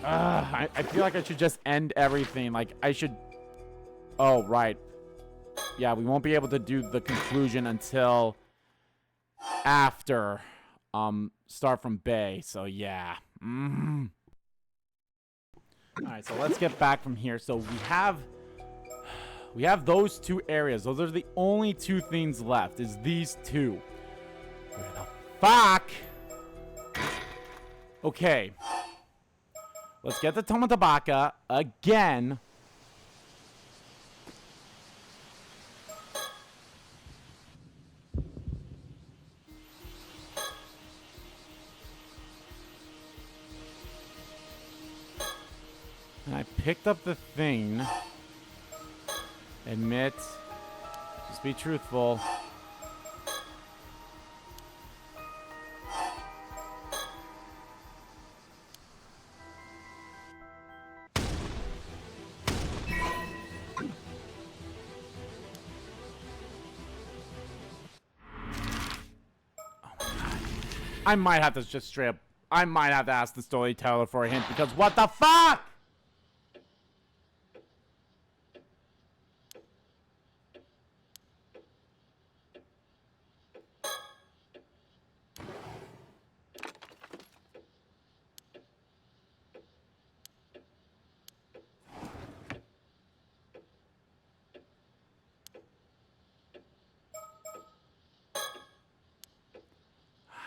I feel like I should just end everything. Like, I should... Oh, right. Yeah, we won't be able to do the conclusion until after start from Bay. So, yeah. Alright, so let's get back from here. So, we have those two areas. Those are the only two things left, is these two. Where the fuck? Okay. Let's get the Tomatabaka again. And I picked up the thing. Admit. Just be truthful. I might have to just straight up... I might have to ask the storyteller for a hint, because what the fuck?!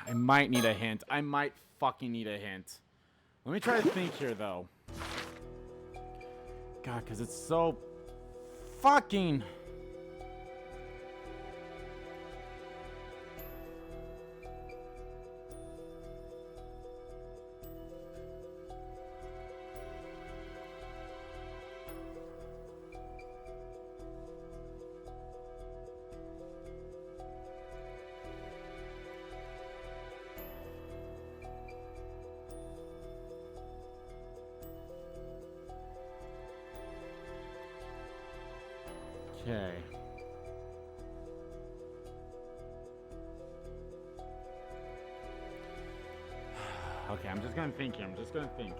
I might need a hint. I might fucking need a hint. Let me try to think here, though. God, because it's so... fucking... Okay. Okay, I'm just gonna think here. I'm just gonna think.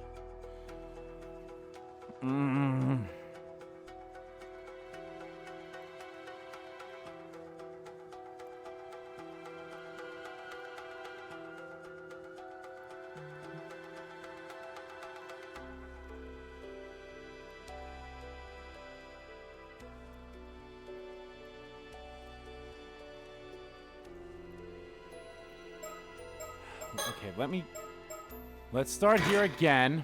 Okay, let's start here again.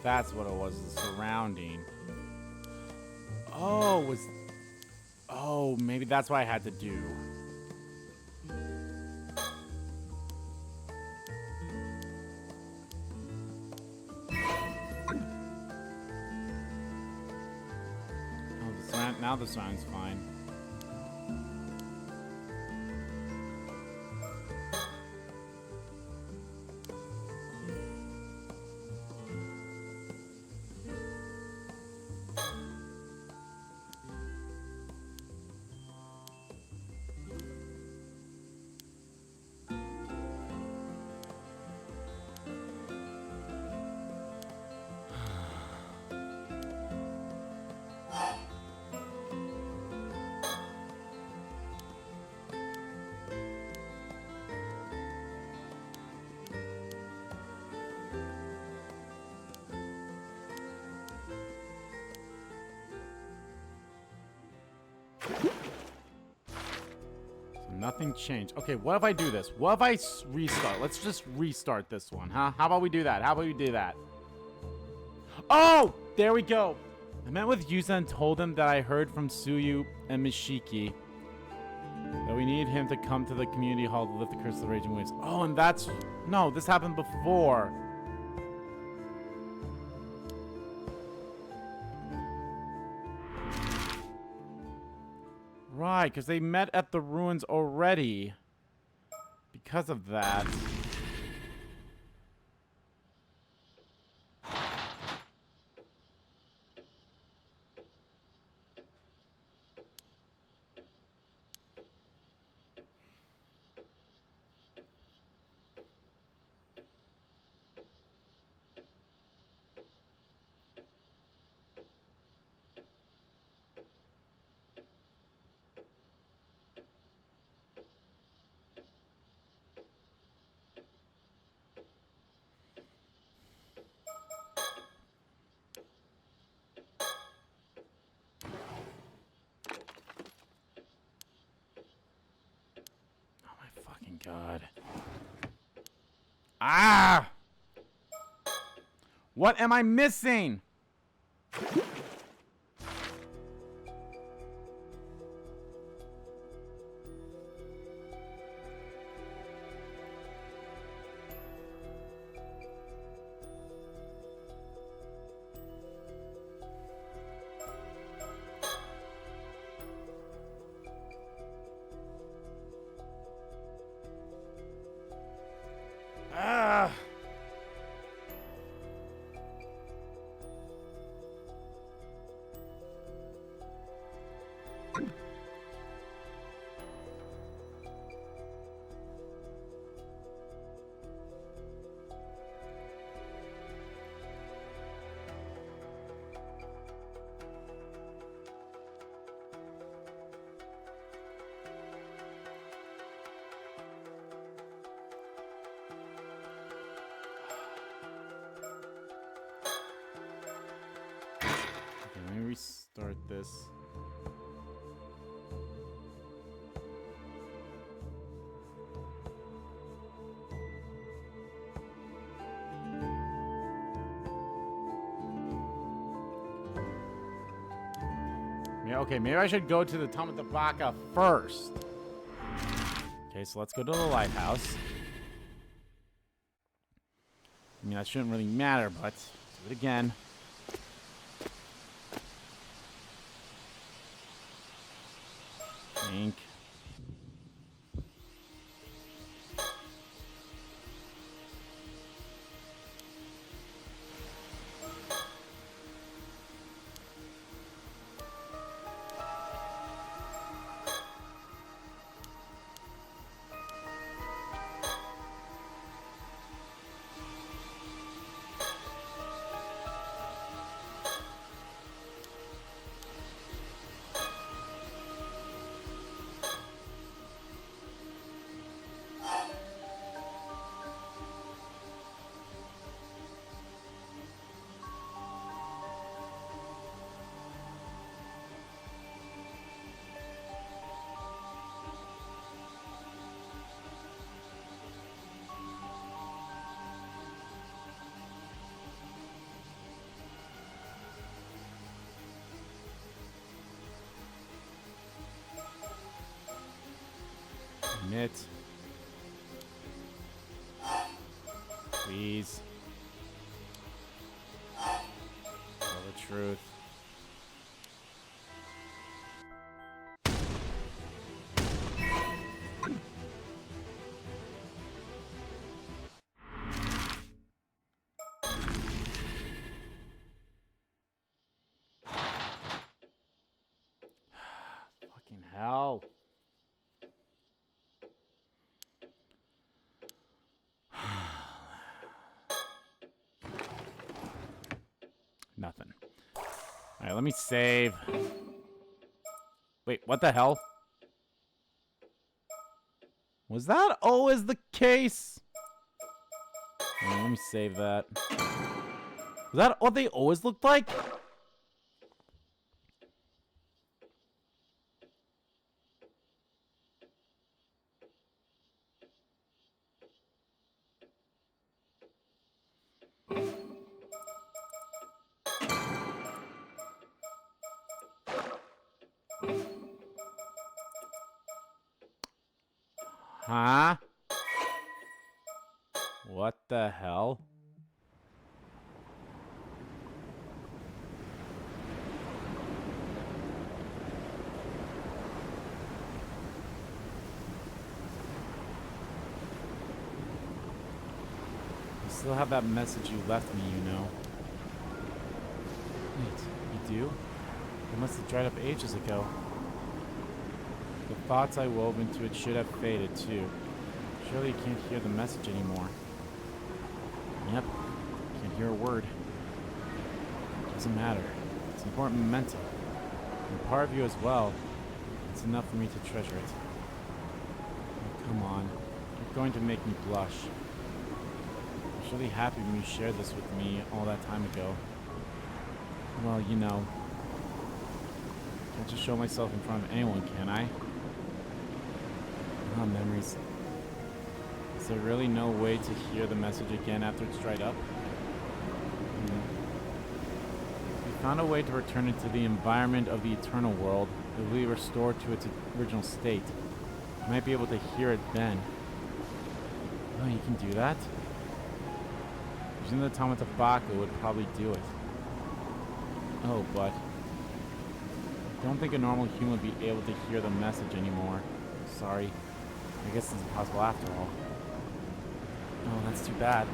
That's what it was, the surrounding. Oh, maybe that's what I had to do. Now the song's fine. Nothing changed. Okay, what if I do this? What if I restart? Let's just restart this one, huh? How about we do that? How about we do that? Oh! There we go. I met with Yuza and told him that I heard from Suyu and Mishiki that we need him to come to the community hall to lift the curse of the raging waves. Oh, and that's... No, this happened before. Right, because they met at the ruins already. Because of that. God. Ah! What am I missing? Let me restart this. Yeah, okay, maybe I should go to the Tamatabaka first. Okay, so let's go to the lighthouse. I mean, that shouldn't really matter, but do it again. Ink. Admit. Please. Tell the truth. Alright, let me save. Wait, what the hell? Was that always the case? Let me save that. Was that what they always looked like? Huh? What the hell? I still have that message you left me, you know. Wait, you do? It must have dried up ages ago. The thoughts I wove into it should have faded, too. Surely you can't hear the message anymore. Yep, can't hear a word. Doesn't matter. It's an important memento. And part of you as well. It's enough for me to treasure it. Oh, come on. You're going to make me blush. I was really happy when you shared this with me all that time ago. Well, you know. Can't just show myself in front of anyone, can I? Ah, memories. Is there really no way to hear the message again after it's dried up? We found a way to return it to the environment of the eternal world. It will be restored to its original state. You might be able to hear it then. Oh, you can do that? Using the automata Baka would probably do it. Oh, but I don't think a normal human would be able to hear the message anymore. Sorry. I guess it's impossible after all. Oh, that's too bad.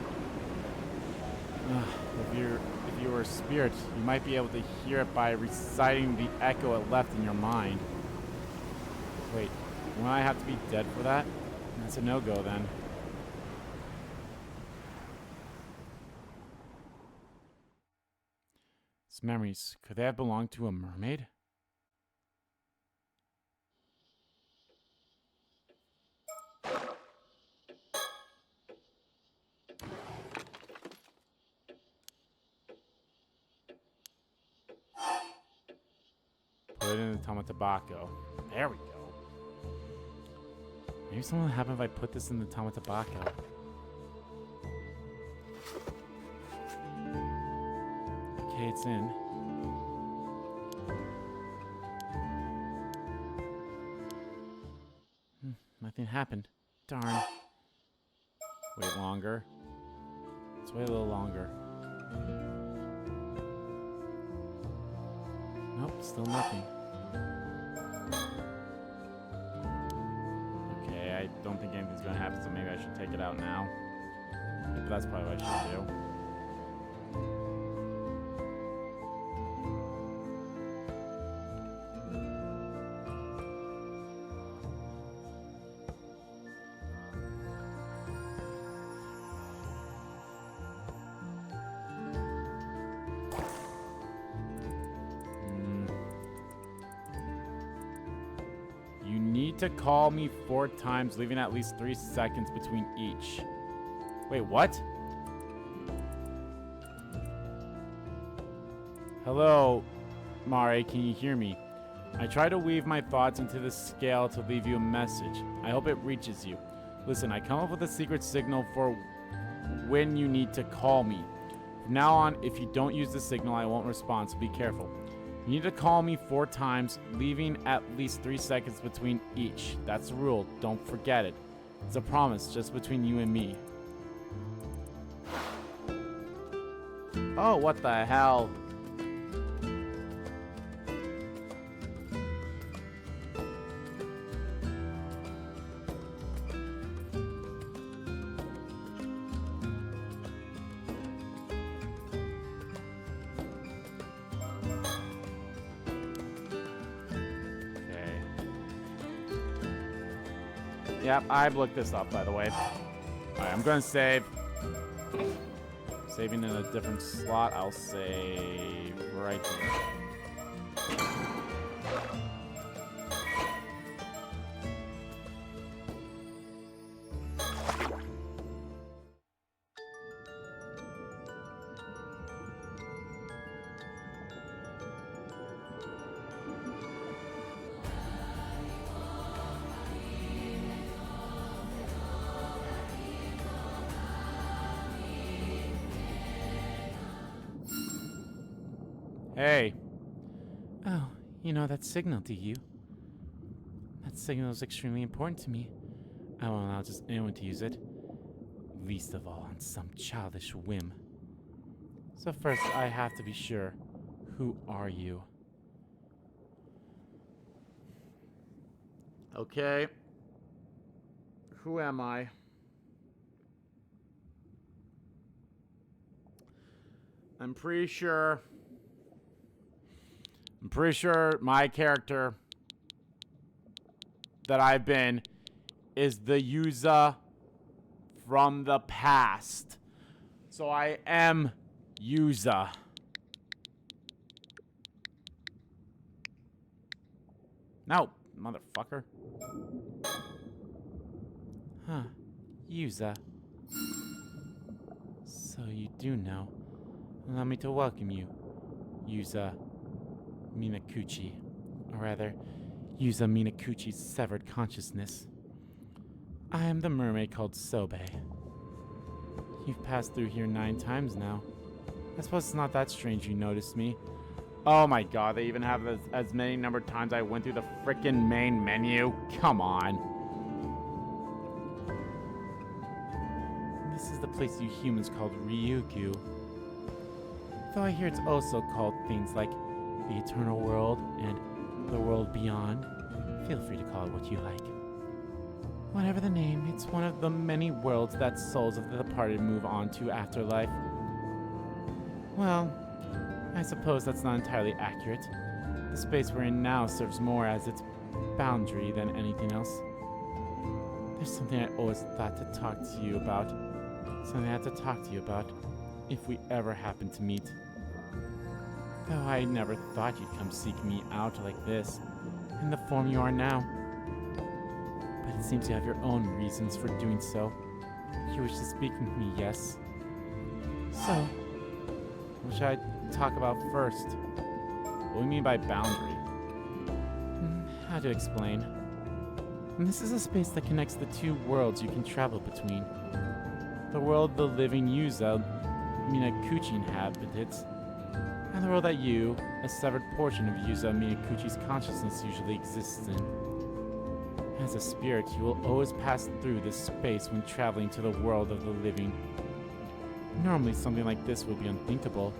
If you were a spirit, you might be able to hear it by reciting the echo it left in your mind. Wait, won't I have to be dead for that? That's a no-go then. These memories, could they have belonged to a mermaid? Put it in the Tamatabako. There we go. Maybe something will happen if I put this in the Tamatabako. Okay, it's in. Nothing happened. Darn. Wait longer. Let's wait a little longer. Nope, still nothing. Okay, I don't think anything's gonna happen, so maybe I should take it out now. But that's probably what I should do. To call me 4 times, leaving at least 3 seconds between each. Wait, what? Hello, Mare, can you hear me? I try to weave my thoughts into the scale to leave you a message. I hope it reaches you. Listen, I come up with a secret signal for when you need to call me. From now on, if you don't use the signal, I won't respond, so be careful. You need to call me 4 times, leaving at least 3 seconds between each. That's the rule. Don't forget it. It's a promise, just between you and me. Oh, what the hell? Yep, I've looked this up, by the way. Alright, I'm going to save. Saving in a different slot. I'll save right here. Hey. Oh, you know that signal, do you? That signal is extremely important to me. I won't allow just anyone to use it. Least of all on some childish whim. So first, I have to be sure. Who are you? Okay. Who am I? I'm pretty sure my character that I've been is the Yuza from the past. So I am Yuza. No, motherfucker. Huh. Yuza. So you do know. Allow me to welcome you, Yuza Minakuchi. Or rather, Yuza Minakuchi's severed consciousness. I am the mermaid called Sobe. You've passed through here 9 times now. I suppose it's not that strange you noticed me. Oh my god, they even have as many number of times I went through the frickin' main menu? Come on. This is the place you humans called Ryukyu. Though I hear it's also called things like the Eternal World and the World Beyond. Feel free to call it what you like. Whatever the name, it's one of the many worlds that souls of the departed move on to afterlife. Well, I suppose that's not entirely accurate. The space we're in now serves more as its boundary than anything else. There's something I always thought to talk to you about. Something I have to talk to you about, if we ever happen to meet. Though I never thought you'd come seek me out like this, in the form you are now. But it seems you have your own reasons for doing so. You wish to speak with me, yes? So, what should I talk about first? What do you mean by boundary? How to explain? This is a space that connects the 2 worlds you can travel between. The world the living Yuza Minakuchi inhabits, and the world that you, a severed portion of Yuza Minakuchi's consciousness, usually exists in. As a spirit, you will always pass through this space when traveling to the world of the living. Normally, something like this would be unthinkable,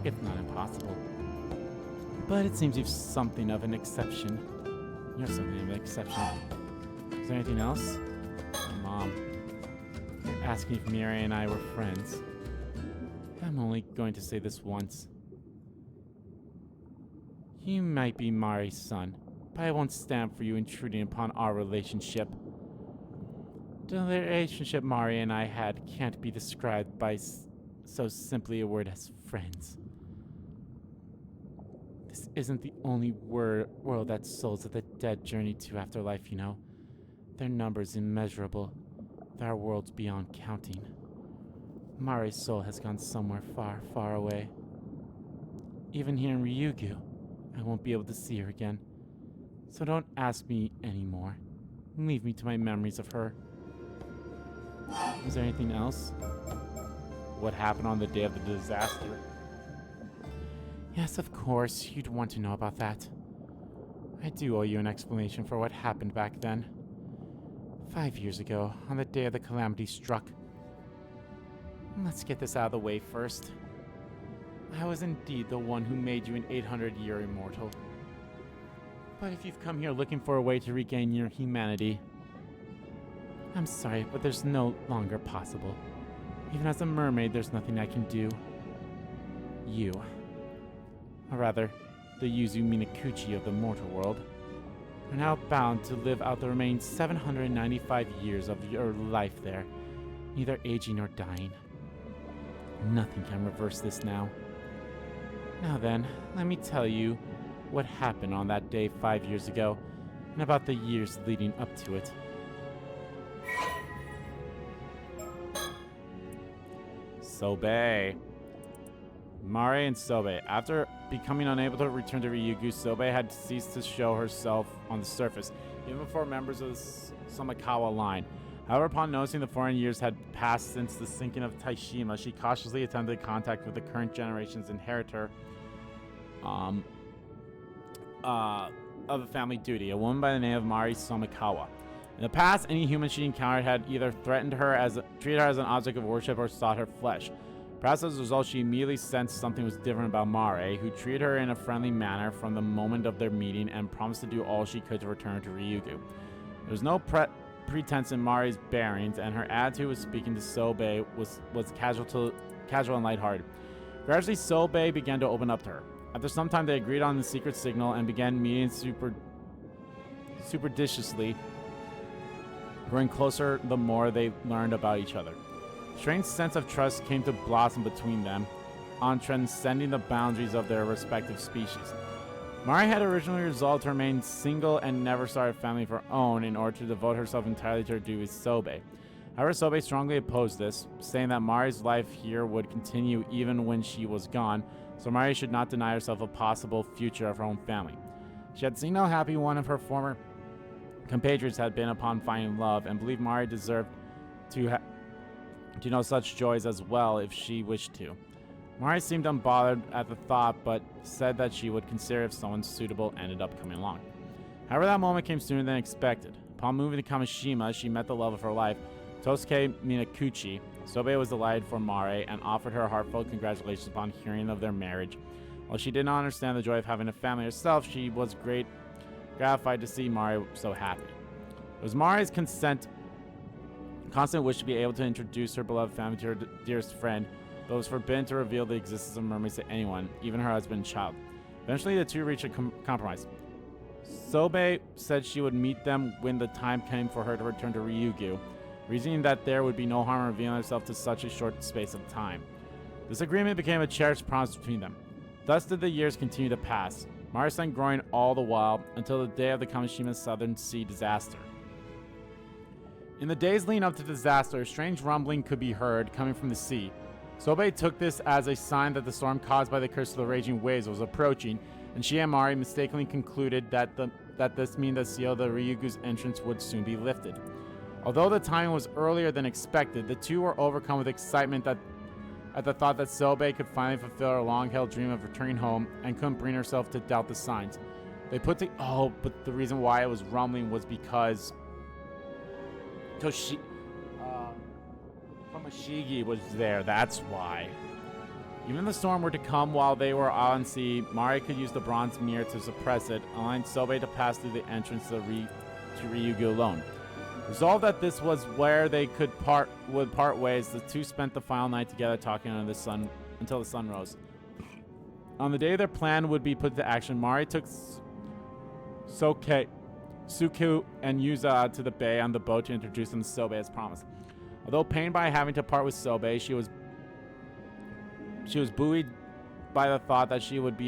if not impossible. But it seems you've something of an exception. You're something of an exception. Is there anything else? Mom. You're asking if Miri and I were friends. I'm only going to say this once. You might be Mari's son, but I won't stand for you intruding upon our relationship. The relationship Mari and I had can't be described by so simply a word as friends. This isn't the only world that souls of the dead journey to afterlife, you know. Their number's immeasurable. There are worlds beyond counting. Mari's soul has gone somewhere far, far away. Even here in Ryukyu, I won't be able to see her again. So don't ask me anymore. Leave me to my memories of her. Is there anything else? What happened on the day of the disaster? Yes, of course, you'd want to know about that. I do owe you an explanation for what happened back then. 5 years ago, on the day of the calamity struck. Let's get this out of the way first. I was indeed the one who made you an 800-year immortal. But if you've come here looking for a way to regain your humanity, I'm sorry, but there's no longer possible. Even as a mermaid, there's nothing I can do. You, or rather, the Yuzu Minakuchi of the mortal world, are now bound to live out the remaining 795 years of your life there, neither aging nor dying. Nothing can reverse this now. Now then, let me tell you what happened on that day 5 years ago, and about the years leading up to it. Sobe. Mari and Sobe. After becoming unable to return to Ryugu, Sobe had ceased to show herself on the surface, even before members of the Samakawa line. However, upon noticing the 400 years had passed since the sinking of Taishima, she cautiously attempted contact with the current generation's inheritor of a family duty, a woman by the name of Mari Samakawa. In the past, any human she encountered had either treated her as an object of worship or sought her flesh. Perhaps as a result, she immediately sensed something was different about Mare, who treated her in a friendly manner from the moment of their meeting and promised to do all she could to return her to Ryugu. There was no pretense in Mari's bearings, and her attitude with speaking to Sobe was casual and lighthearted. Gradually, Sobe began to open up to her. After some time, they agreed on the secret signal and began meeting superstitiously, growing closer the more they learned about each other. A strange sense of trust came to blossom between them, on transcending the boundaries of their respective species. Mari had originally resolved to remain single and never start a family of her own in order to devote herself entirely to her duty with Sobe. However, Sobe strongly opposed this, saying that Mari's life here would continue even when she was gone, so Mari should not deny herself a possible future of her own family. She had seen how happy one of her former compatriots had been upon finding love, and believed Mari deserved to know such joys as well if she wished to. Mari seemed unbothered at the thought, but said that she would consider if someone suitable ended up coming along. However, that moment came sooner than expected. Upon moving to Kameshima, she met the love of her life, Yuza Minakuchi. Sobe was delighted for Mari and offered her heartfelt congratulations upon hearing of their marriage. While she did not understand the joy of having a family herself, she was gratified to see Mari so happy. It was Mari's constant wish to be able to introduce her beloved family to her dearest friend, but was forbidden to reveal the existence of mermaids to anyone, even her husband and child. Eventually, the two reached a compromise. Sobe said she would meet them when the time came for her to return to Ryugu, reasoning that there would be no harm in revealing herself to such a short space of time. This agreement became a cherished promise between them. Thus did the years continue to pass, Mari's son growing all the while until the day of the Kameshima Southern Sea disaster. In the days leading up to the disaster, a strange rumbling could be heard coming from the sea. Sobe took this as a sign that the storm caused by the curse of the raging waves was approaching, and she and Mari mistakenly concluded that this meant the seal of the Ryugu's entrance would soon be lifted. Although the timing was earlier than expected, the two were overcome with excitement at the thought that Sobe could finally fulfill her long-held dream of returning home and couldn't bring herself to doubt the signs. But the reason why it was rumbling was because Mashigi was there, that's why. Even if the storm were to come while they were on sea, Mari could use the bronze mirror to suppress it, allowing Sobe to pass through the entrance to Ryugu alone. Resolved that this was where they would part ways, the two spent the final night together talking until the sun rose. On the day their plan would be put to action, Mari took Suku and Yuza to the bay on the boat to introduce them to Sobe as promised. Although pained by having to part with Sobe, she was buoyed by the thought that she would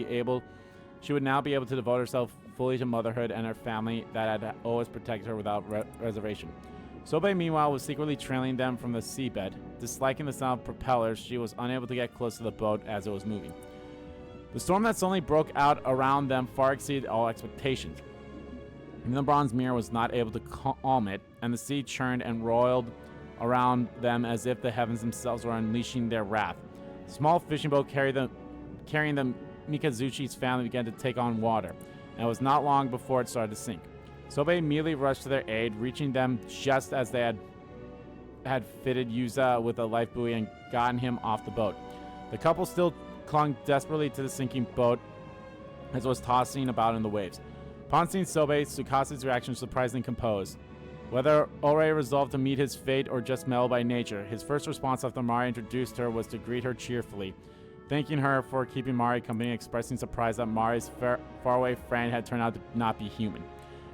now be able to devote herself fully to motherhood and her family that had always protected her without reservation. Sobe, meanwhile, was secretly trailing them from the seabed. Disliking the sound of propellers, she was unable to get close to the boat as it was moving. The storm that suddenly broke out around them far exceeded all expectations. Even the bronze mirror was not able to calm it, and the sea churned and roiled around them as if the heavens themselves were unleashing their wrath. A small fishing boat carrying the Mikazuchi's family began to take on water, and it was not long before it started to sink. Sobe immediately rushed to their aid, reaching them just as they had fitted Yuza with a life buoy and gotten him off the boat. The couple still clung desperately to the sinking boat as it was tossing about in the waves. Upon seeing Sobe, Tsukasa's reaction was surprisingly composed. Whether Ore resolved to meet his fate or just mellowed by nature, his first response after Mari introduced her was to greet her cheerfully, thanking her for keeping Mari company and expressing surprise that Mari's faraway friend had turned out to not be human.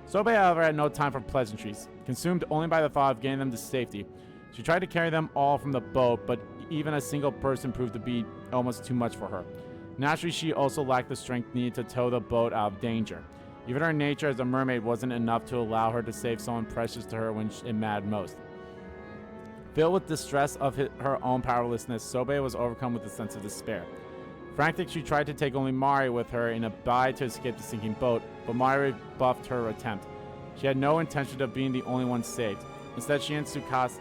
Sobe, however, had no time for pleasantries. Consumed only by the thought of getting them to safety, she tried to carry them all from the boat, but even a single person proved to be almost too much for her. Naturally, she also lacked the strength needed to tow the boat out of danger. Even her nature as a mermaid wasn't enough to allow her to save someone precious to her when it mattered most. Filled with distress of her own powerlessness, Sobe was overcome with a sense of despair. Frantic, she tried to take only Mari with her in a bid to escape the sinking boat, but Mari rebuffed her attempt. She had no intention of being the only one saved. Instead, she and Tusuke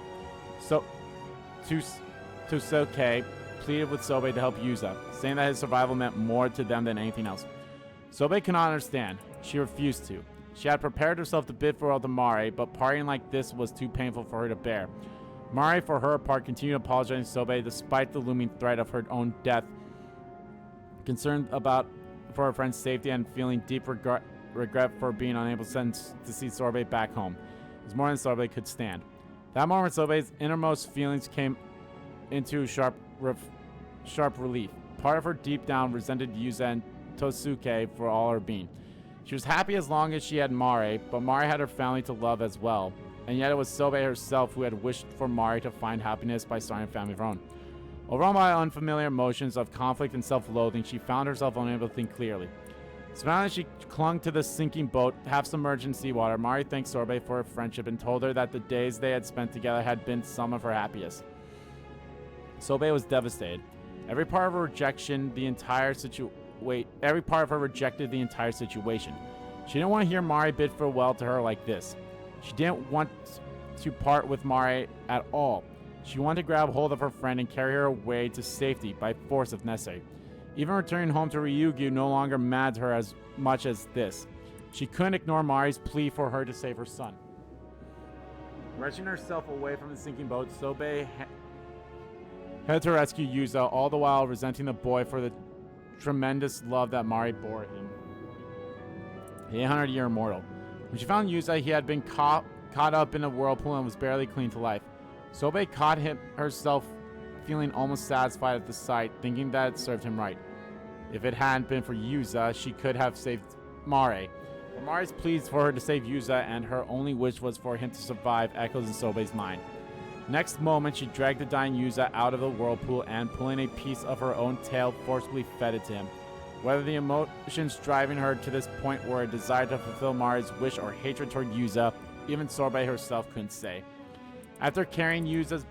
pleaded with Sobe to help Yuza, saying that his survival meant more to them than anything else. Sobe could not understand. She refused to. She had prepared herself to bid farewell to Mari, but parting like this was too painful for her to bear. Mari, for her part, continued apologizing to Sobe despite the looming threat of her own death. Concerned for her friend's safety and feeling deep regret for being unable to see Sobe back home. It was more than Sobe could stand. That moment, Sobe's innermost feelings came into sharp relief. Part of her deep down resented Yuza and Tosuke for all her being. She was happy as long as she had Mari, but Mari had her family to love as well. And yet it was Sobe herself who had wished for Mari to find happiness by starting a family of her own. Overwhelmed by unfamiliar emotions of conflict and self-loathing, she found herself unable to think clearly. Smiling as she clung to the sinking boat, half submerged in seawater, Mari thanked Sobe for her friendship and told her that the days they had spent together had been some of her happiest. Sobe was devastated. Every part of her rejected the entire situation. She didn't want to hear Mari bid farewell to her like this. She didn't want to part with Mari at all. She wanted to grab hold of her friend and carry her away to safety by force if necessary. Even returning home to Ryukyu no longer mattered her as much as this. She couldn't ignore Mari's plea for her to save her son. Wrenching herself away from the sinking boat, Sobe headed to rescue Yuza, all the while resenting the boy for the tremendous love that Mari bore him. The 800-year immortal. When she found Yuza, he had been caught up in a whirlpool and was barely clinging to life. Sobe caught herself feeling almost satisfied at the sight, thinking that it served him right. If it hadn't been for Yuza, she could have saved Mari. But Mari's pleas for her to save Yuza and her only wish was for him to survive echoes in Sobe's mind. Next moment, she dragged the dying Yuza out of the whirlpool and, pulling a piece of her own tail, forcibly fed it to him. Whether the emotions driving her to this point were a desire to fulfill Mari's wish or hatred toward Yuza, even Sobe herself couldn't say. After carrying Yuza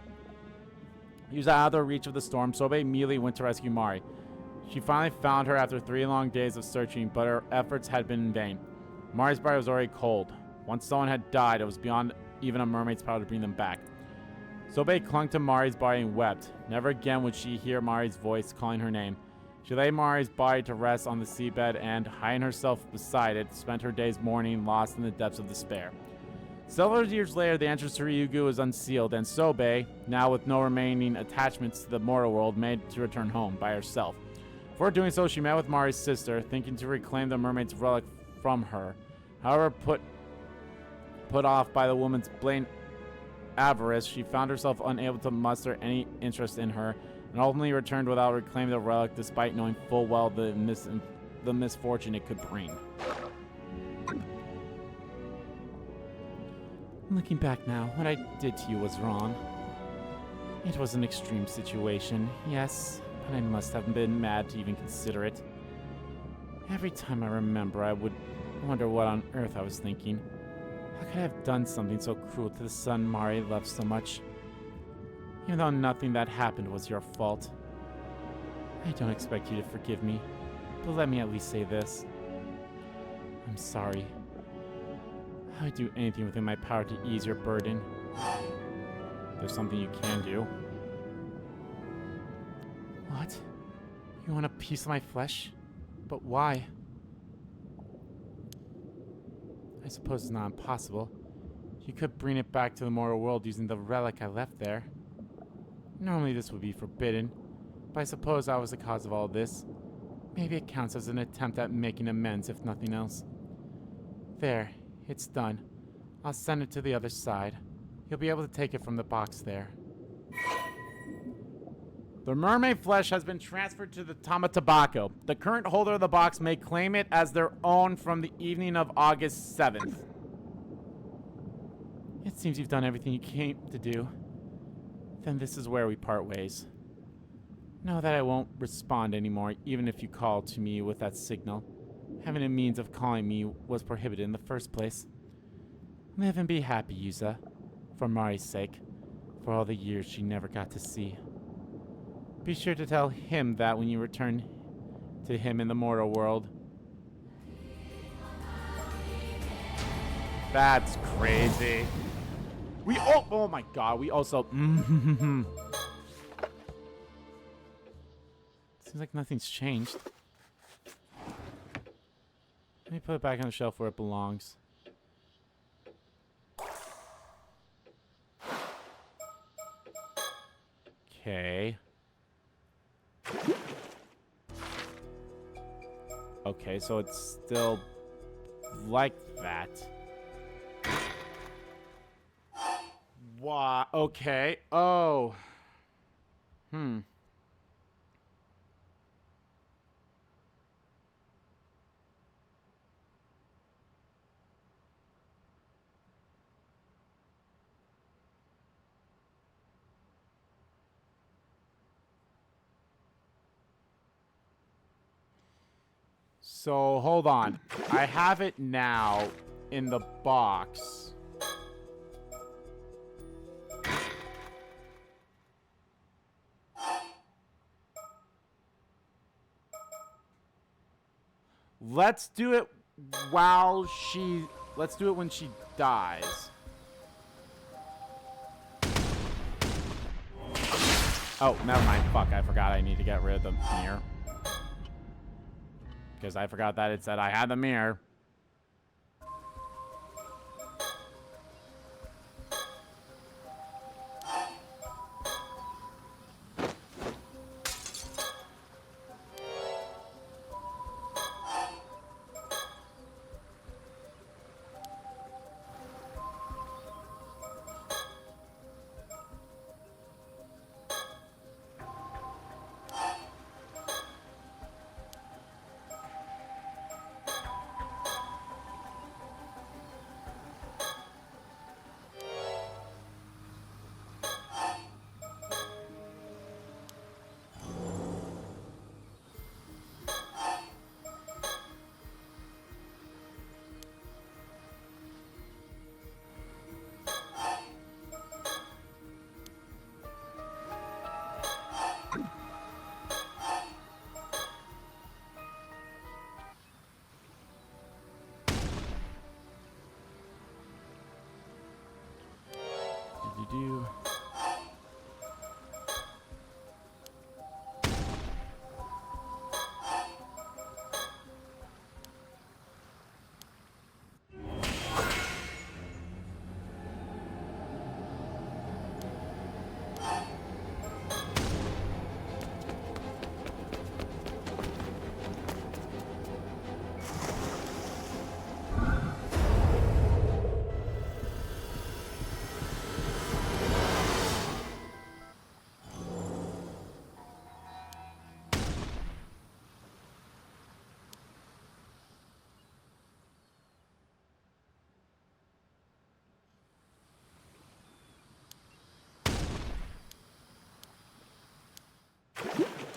out of the reach of the storm, Sobe immediately went to rescue Mari. She finally found her after 3 long days of searching, but her efforts had been in vain. Mari's body was already cold. Once someone had died, it was beyond even a mermaid's power to bring them back. Sobe clung to Mari's body and wept. Never again would she hear Mari's voice calling her name. She laid Mari's body to rest on the seabed and, hiding herself beside it, spent her days mourning, lost in the depths of despair. Several years later, the entrance to Ryukyu was unsealed, and Sobe, now with no remaining attachments to the mortal world, made to return home by herself. Before doing so, she met with Mari's sister, thinking to reclaim the mermaid's relic from her. However, put off by the woman's blatant avarice, she found herself unable to muster any interest in her, and ultimately returned without reclaiming the relic, despite knowing full well the misfortune it could bring. Looking back now, what I did to you was wrong. It was an extreme situation, yes, but I must have been mad to even consider it. Every time I remember, I would wonder what on earth I was thinking. How could I have done something so cruel to the son Mari loved so much? Even though nothing that happened was your fault. I don't expect you to forgive me, but let me at least say this. I'm sorry. I would do anything within my power to ease your burden. There's something you can do. What? You want a piece of my flesh? But why? I suppose it's not impossible. You could bring it back to the mortal world using the relic I left there. Normally this would be forbidden, but I suppose I was the cause of all this. Maybe it counts as an attempt at making amends, if nothing else. There, it's done. I'll send it to the other side. You'll be able to take it from the box there. The mermaid flesh has been transferred to the Tamatabako. The current holder of the box may claim it as their own from the evening of August 7th. It seems you've done everything you came to do. Then this is where we part ways. Know that I won't respond anymore, even if you call to me with that signal. Having a means of calling me was prohibited in the first place. Live and be happy, Yuza. For Mari's sake. For all the years she never got to see. Be sure to tell him that when you return to him in the mortal world. That's crazy. Oh my god, we also seems like nothing's changed. Let me put it back on the shelf where it belongs. Okay. Okay, so it's still like that. Why? Okay. Oh. So, hold on. I have it now in the box. Let's do it let's do it when she dies. Oh, never mind. Fuck, I forgot I need to get rid of the mirror. Because I forgot that it said I had the mirror. Do.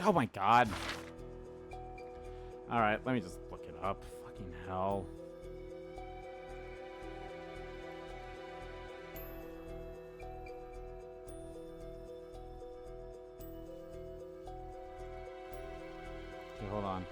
Oh my god. Alright, let me just look it up. Fucking hell. Okay, hold on.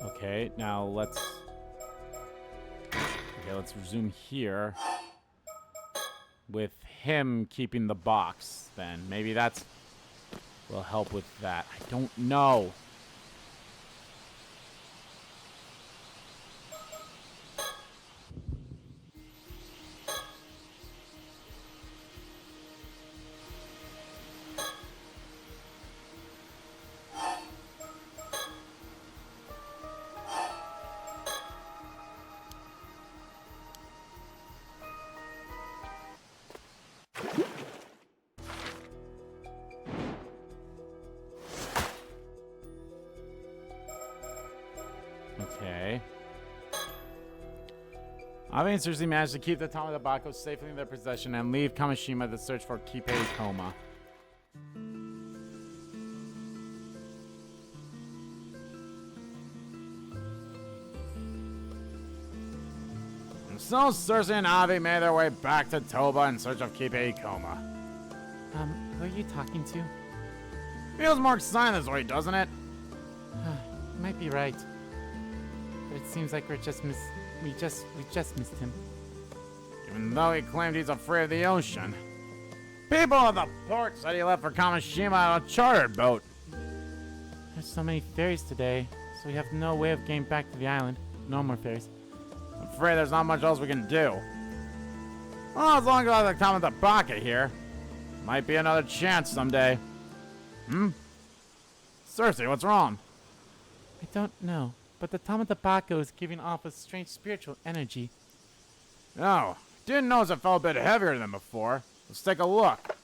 Okay, now let's resume here with him keeping the box then. Maybe that's will help with that. I don't know. Abe and Cersei managed to keep the Tama Tabako safely in their possession and leave Kameshima to search for Kipei Koma. And so Cersei and Abe made their way back to Toba in search of Kipei Koma. Who are you talking to? Feels more exciting this way, doesn't it? You might be right. But it seems like we just missed him. Even though he claimed he's afraid of the ocean. People at the port said he left for Kameshima on a chartered boat. There's so many ferries today, so we have no way of getting back to the island. No more ferries. I'm afraid there's not much else we can do. Well, as long as I have the Tama Tabaka here, might be another chance someday. Cersei, what's wrong? I don't know, but the Tama Tabako is giving off a strange spiritual energy. Oh, didn't notice it felt a bit heavier than before. Let's take a look.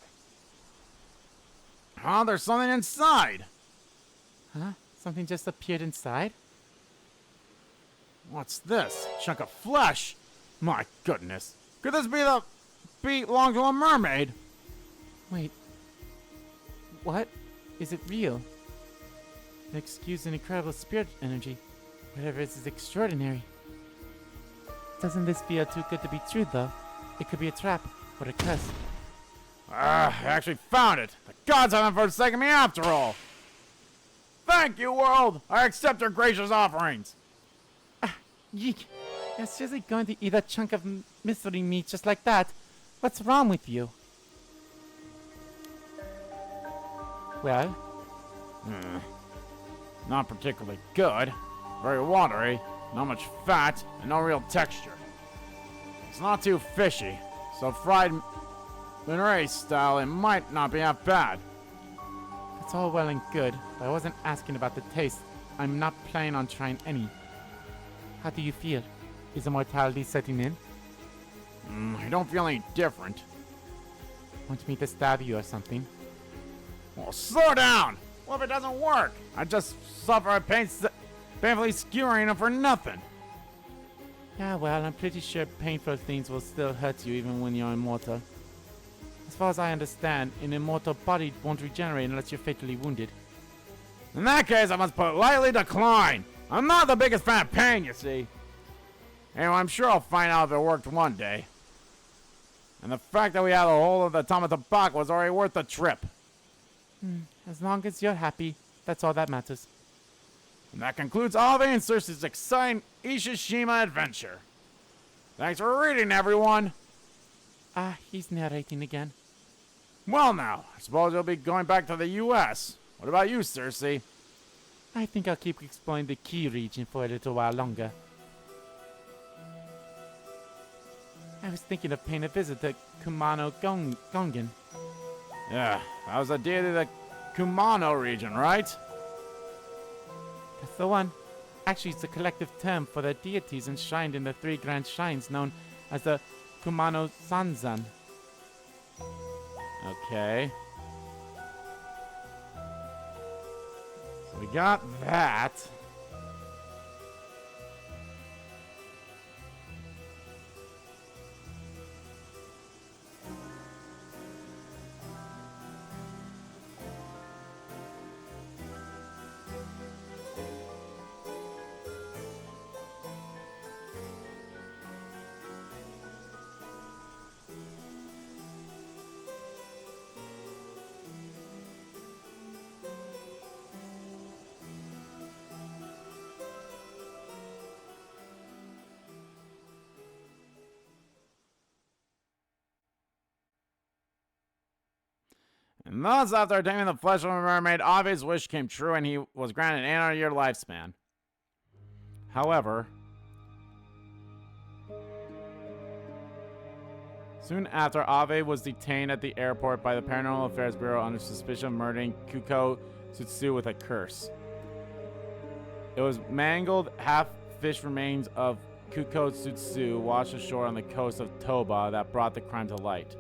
Oh, there's something inside. Huh? Something just appeared inside? What's this? Chunk of flesh? My goodness. Could this belong to a mermaid? Wait. What? Is it real? It exudes an incredible spirit energy. Whatever it is extraordinary. Doesn't this feel too good to be true, though? It could be a trap or a curse. I actually found it. The gods haven't forsaken me after all. Thank you, world. I accept your gracious offerings. Yeek. You're seriously going to eat a chunk of mystery meat just like that? What's wrong with you? Well? Not particularly good. Very watery. Not much fat, and no real texture. It's not too fishy, so fried Mineray style, it might not be half bad. That's all well and good, but I wasn't asking about the taste. I'm not planning on trying any. How do you feel? Is immortality setting in? I don't feel any different. Want me to stab you or something? Well, slow down! What if it doesn't work? I just suffer a painfully skewering for nothing. Yeah, well, I'm pretty sure painful things will still hurt you even when you're immortal. As far as I understand, an immortal body won't regenerate unless you're fatally wounded. In that case, I must politely decline. I'm not the biggest fan of pain, you see. Anyway, I'm sure I'll find out if it worked one day. And the fact that we had a hold of the Tama Tabaka was already worth the trip. As long as you're happy, that's all that matters. And that concludes Abe and Cersei's exciting Ishishima adventure. Thanks for reading, everyone. He's narrating again. Well now, I suppose you'll be going back to the U.S. What about you, Cersei? I think I'll keep exploring the Key region for a little while longer. I was thinking of paying a visit to Kumano Gongen. Yeah, that was the deity of the Kumano region, right? That's the one. Actually, it's a collective term for the deities enshrined in the 3 grand shrines known as the Kumano Sanzan. Okay. So we got that. And thus, after taming the flesh of a mermaid, Abe's wish came true and he was granted an 800-year lifespan. However, soon after, Abe was detained at the airport by the Paranormal Affairs Bureau under suspicion of murdering Kuko Tsutsu with a curse. It was mangled half-fish remains of Kuko Tsutsu washed ashore on the coast of Toba that brought the crime to light.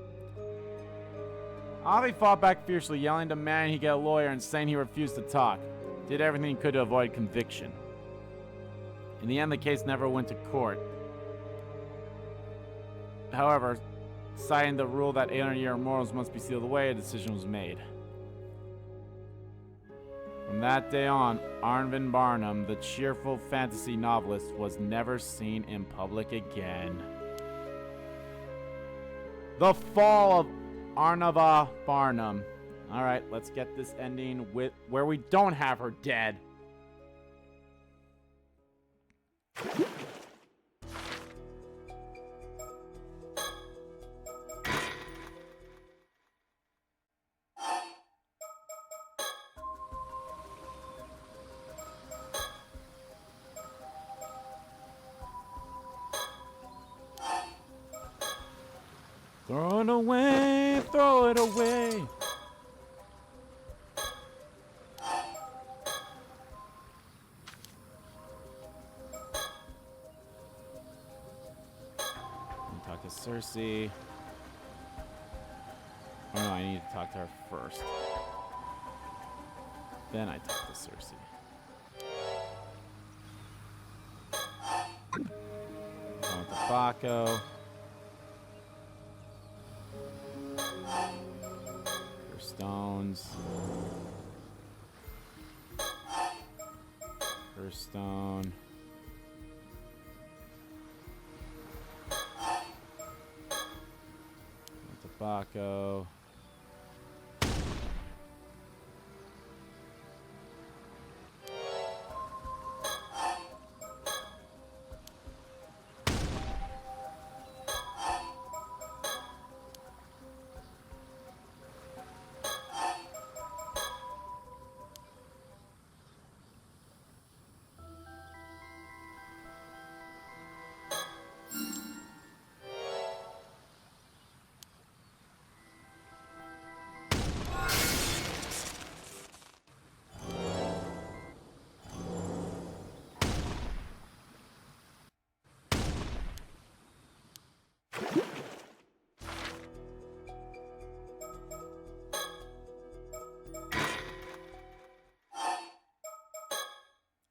Abe fought back fiercely, yelling, demanding he get a lawyer and saying he refused to talk. Did everything he could to avoid conviction. In the end, the case never went to court. However, citing the rule that 800-year immortals must be sealed away, a decision was made. From that day on, Arvin Barnum, the cheerful fantasy novelist, was never seen in public again. The Fall of Arnava Barnum. Alright, let's get this ending with where we don't have her dead. Throw it away, throw it away. Talk to Cersei. Oh no, I need to talk to her first. Then I talk to Cersei. Going to Baco. For stones. First stone. Baco.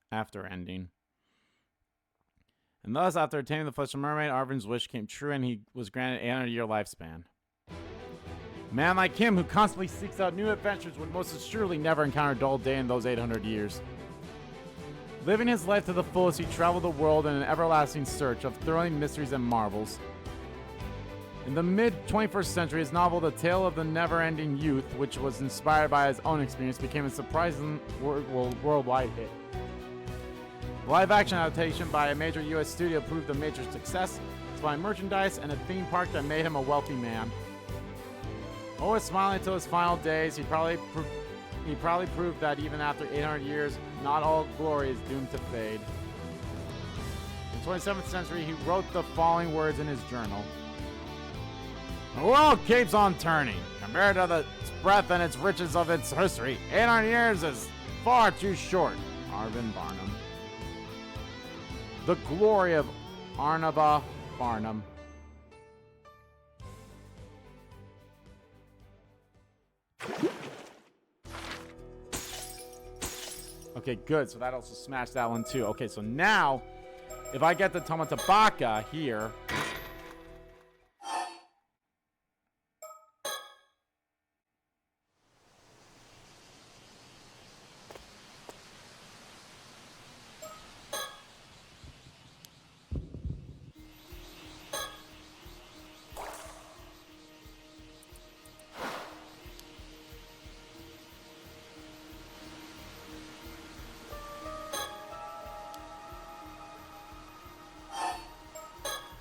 After ending. And thus, after attaining the flesh of mermaid, Arvin's wish came true and he was granted an 800-year lifespan. A man like him who constantly seeks out new adventures would most assuredly never encounter a dull day in those 800 years. Living his life to the fullest, he traveled the world in an everlasting search of thrilling mysteries and marvels. In the mid-21st century, his novel The Tale of the Never-Ending Youth, which was inspired by his own experience, became a surprising worldwide hit. The live-action adaptation by a major U.S. studio proved a major success, supplying merchandise and a theme park that made him a wealthy man. Always smiling until his final days, he probably proved that even after 800 years, not all glory is doomed to fade. In the 27th century, he wrote the following words in his journal. The world keeps on turning. Compared to the breadth and its riches of its history, 800 years is far too short. Arvin Barnum. The glory of Arnava Barnum. Okay, good. So that also smashed that one too. Okay, so now, if I get the Tomatabaka here...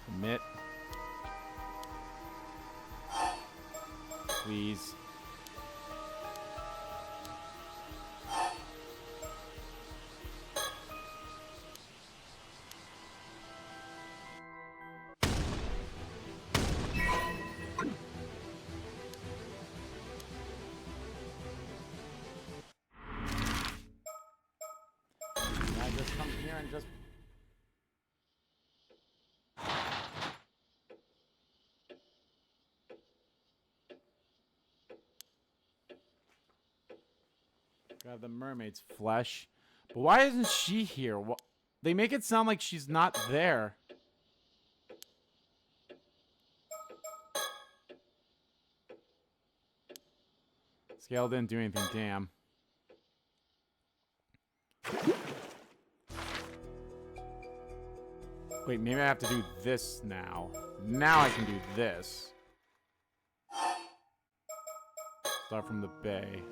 Commit. Please. I just come here and just... Grab the mermaid's flesh. But why isn't she here? They make it sound like she's not there. Scale didn't do anything, damn. Wait, maybe I have to do this now. Now I can do this. Start from the bay.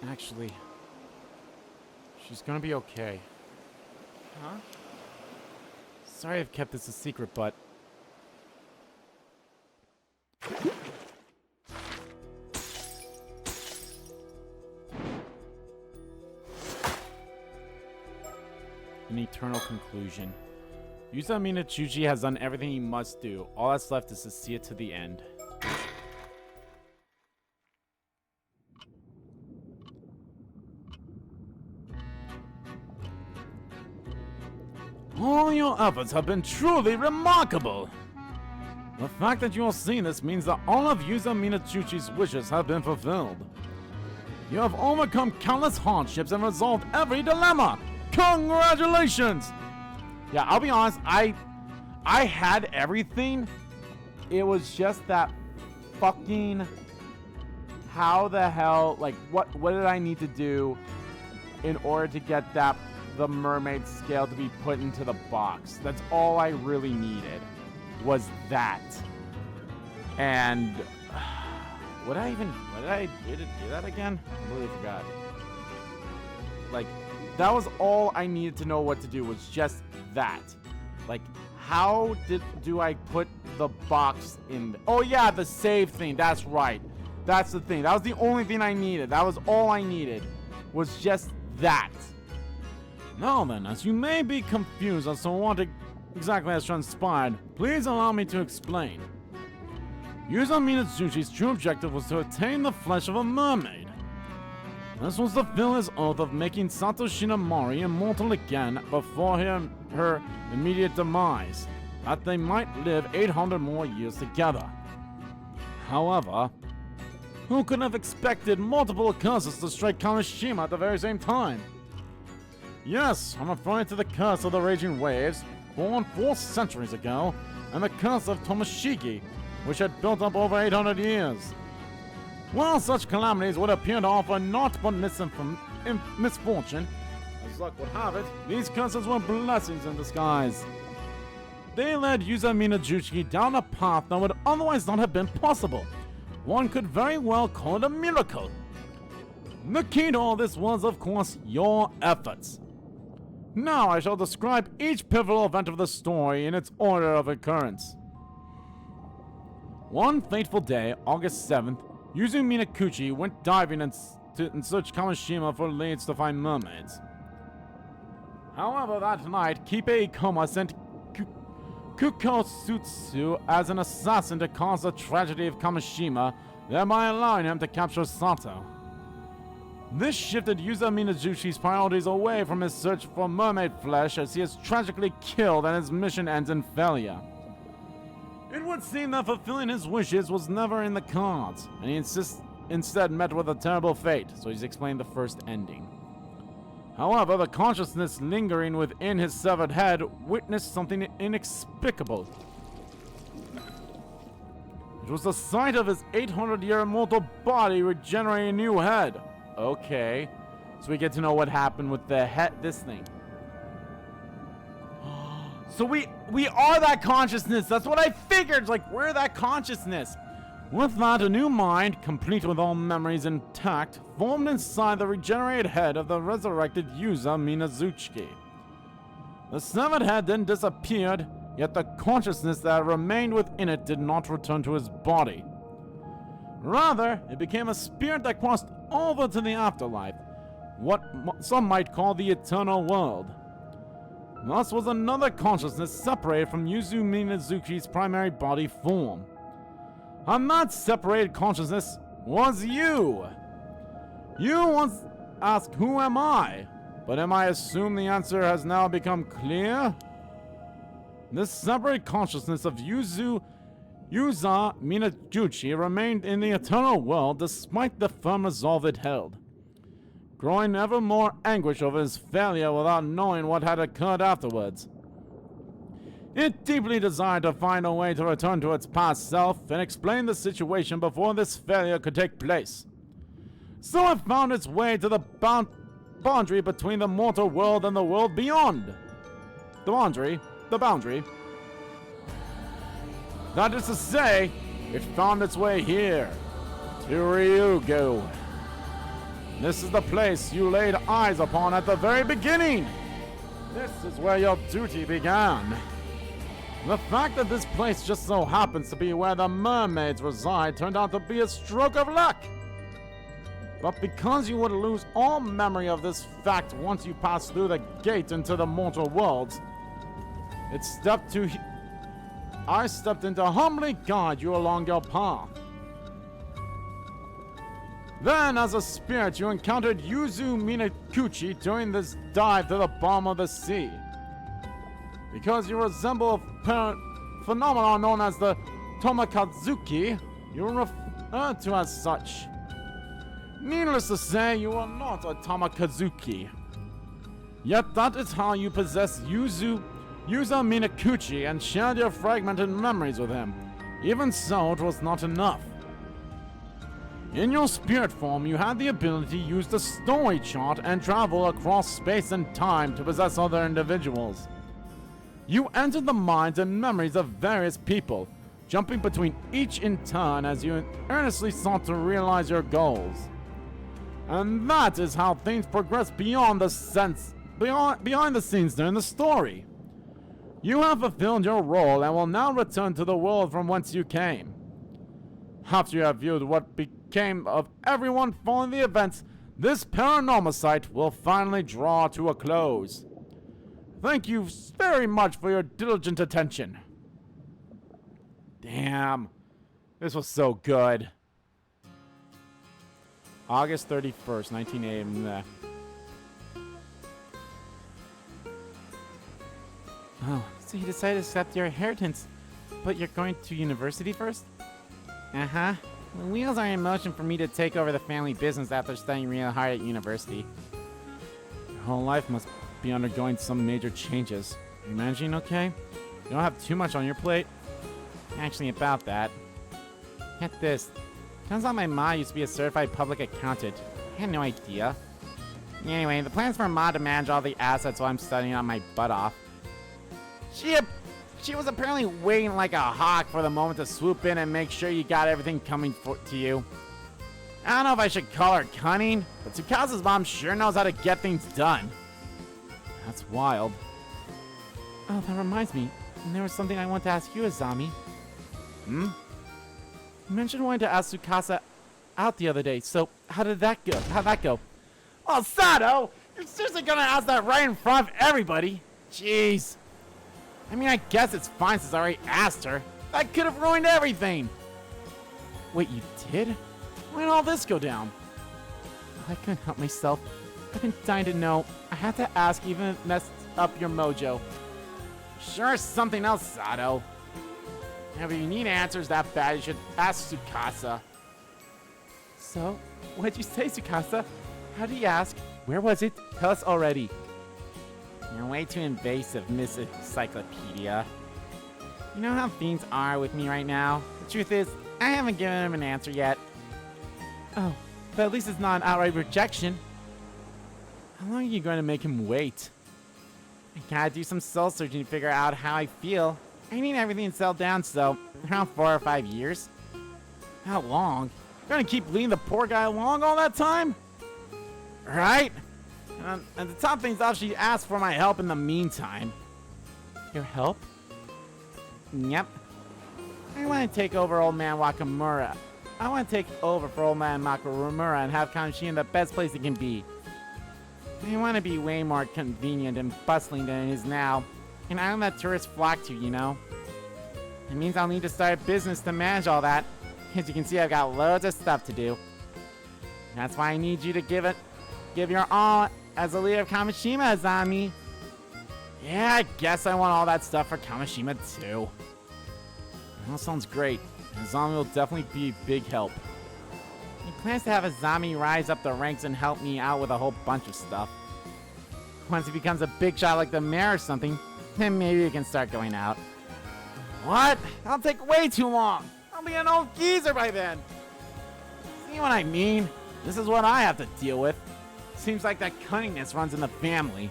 Actually, she's gonna be okay. Huh? Sorry I've kept this a secret, but... An eternal conclusion. Yuza Minakuchi has done everything he must do. All that's left is to see it to the end. All your efforts have been truly remarkable! The fact that you are seeing this means that all of Yuza Minakuchi's wishes have been fulfilled. You have overcome countless hardships and resolved every dilemma! Congratulations! Yeah, I'll be honest, I had everything. It was just that fucking... How the hell, like, what did I need to do in order to get the mermaid scale to be put into the box? That's all I really needed, was that. And what did I do to do that again? I completely forgot. Like, that was all I needed to know what to do, was just that. Like, how do I put the box in? Oh yeah, the save thing, that's right. That's the thing. That was the only thing I needed. That was all I needed, was just that. Now then, as you may be confused as to what exactly has transpired, please allow me to explain. Yuza Minakuchi's true objective was to attain the flesh of a mermaid. This was to fulfill his oath of making Sato Shinomori immortal again before her immediate demise, that they might live 800 more years together. However, who could have expected multiple curses to strike Kameshima at the very same time? Yes, I'm referring to the curse of the raging waves, born 4 centuries ago, and the curse of Tomoshiki, which had built up over 800 years. While such calamities would appear to offer naught but misfortune, as luck would have it, these curses were blessings in disguise. They led Yuza Minakuchi down a path that would otherwise not have been possible. One could very well call it a miracle. The key to all this was, of course, your efforts. Now I shall describe each pivotal event of the story in its order of occurrence. One fateful day, August 7th, Yuza Minakuchi went diving and searched Kameshima for leads to find mermaids. However, that night, Kipe Ikoma sent Kukosutsu as an assassin to cause the tragedy of Kameshima, thereby allowing him to capture Sato. This shifted Yuza Minakuchi's priorities away from his search for mermaid flesh, as he is tragically killed and his mission ends in failure. It would seem that fulfilling his wishes was never in the cards, and he instead met with a terrible fate, so he's explained the first ending. However, the consciousness lingering within his severed head witnessed something inexplicable. It was the sight of his 800-year immortal body regenerating a new head. Okay, so we get to know what happened with the head, this thing. So we are that consciousness. That's what I figured. Like, we're that consciousness. With that, a new mind, complete with all memories intact, formed inside the regenerated head of the resurrected Yuza Minakuchi. The severed head then disappeared, yet the consciousness that remained within it did not return to his body. Rather, it became a spirit that crossed over to the afterlife, what some might call the eternal world. Thus was another consciousness separated from Yuza Minakuchi's primary body form. And that separated consciousness was you. You once asked, who am I? But am I assume the answer has now become clear? This separate consciousness of Yuza Minakuchi remained in the eternal world despite the firm resolve it held. growing ever more anguish over his failure without knowing what had occurred afterwards. It deeply desired to find a way to return to its past self and explain the situation before this failure could take place. So it found its way to the boundary between the mortal world and the world beyond. The boundary. That is to say, it found its way here, to Ryugu. This is the place you laid eyes upon at the very beginning. This is where your duty began. The fact that this place just so happens to be where the mermaids reside turned out to be a stroke of luck. But because you would lose all memory of this fact once you pass through the gate into the mortal worlds, I stepped in to humbly guide you along your path. Then, as a spirit, you encountered Yuza Minakuchi during this dive to the bottom of the sea. Because you resemble a phenomenon known as the Tomakazuki, you are referred to as such. Needless to say, you are not a Tomakazuki. Yet that is how you possess Yuza Minakuchi and shared your fragmented memories with him. Even so, it was not enough. In your spirit form, you had the ability to use the story chart and travel across space and time to possess other individuals. You entered the minds and memories of various people, jumping between each in turn as you earnestly sought to realize your goals. And that is how things progress behind the scenes during the story. You have fulfilled your role and will now return to the world from whence you came. After you have viewed what became of everyone following the events, this Paranormasight will finally draw to a close. Thank you very much for your diligent attention. Damn. This was so good. August 31st, 1980. Oh, so you decided to accept your inheritance, but you're going to university first? Uh-huh. The wheels are in motion for me to take over the family business after studying real hard at university. Your whole life must be undergoing some major changes. Are you managing okay? You don't have too much on your plate? Actually, about that. Get this. Turns out my ma used to be a certified public accountant. I had no idea. Anyway, the plan's for ma to manage all the assets while I'm studying on my butt off. She was apparently waiting like a hawk for the moment to swoop in and make sure you got everything coming to you. I don't know if I should call her cunning, but Tsukasa's mom sure knows how to get things done. That's wild. Oh, that reminds me. There was something I want to ask you, Azami. Hmm? You mentioned wanting to ask Tsukasa out the other day, so how did that go? How'd that go? Oh, Sato! You're seriously gonna ask that right in front of everybody? Jeez. I mean, I guess it's fine since I already asked her. That could have ruined everything. Wait, you did? Why did all this go down? I couldn't help myself. I've been dying to know. I had to ask even if it messed up your mojo. Sure, something else, Sato. Now, if you need answers that bad, you should ask Tsukasa. So, what'd you say, Tsukasa? How did you ask? Where was it? Tell us already. You're way too invasive, Miss Encyclopedia. You know how things are with me right now? The truth is, I haven't given him an answer yet. Oh, but at least it's not an outright rejection. How long are you going to make him wait? I gotta do some soul searching to figure out how I feel. I need everything settled down, so around 4 or 5 years. How long? You're gonna keep leading the poor guy along all that time? Right? And the top thing's off, she asked for my help in the meantime. Your help? Yep. I want to take over old man Wakamura. I want to take over for old man Wakamura and have Kameshima the best place it can be. I want to be way more convenient and bustling than it is now. An island that tourists flock to, you know? It means I'll need to start a business to manage all that. As you can see, I've got loads of stuff to do. That's why I need you to give your all as a leader of Kameshima, Azami. Yeah, I guess I want all that stuff for Kameshima too. That sounds great. Azami will definitely be a big help. He plans to have Azami rise up the ranks and help me out with a whole bunch of stuff. Once he becomes a big shot like the mayor or something, then maybe we can start going out. What? That'll take way too long. I'll be an old geezer by then. See what I mean? This is what I have to deal with. Seems like that cunningness runs in the family.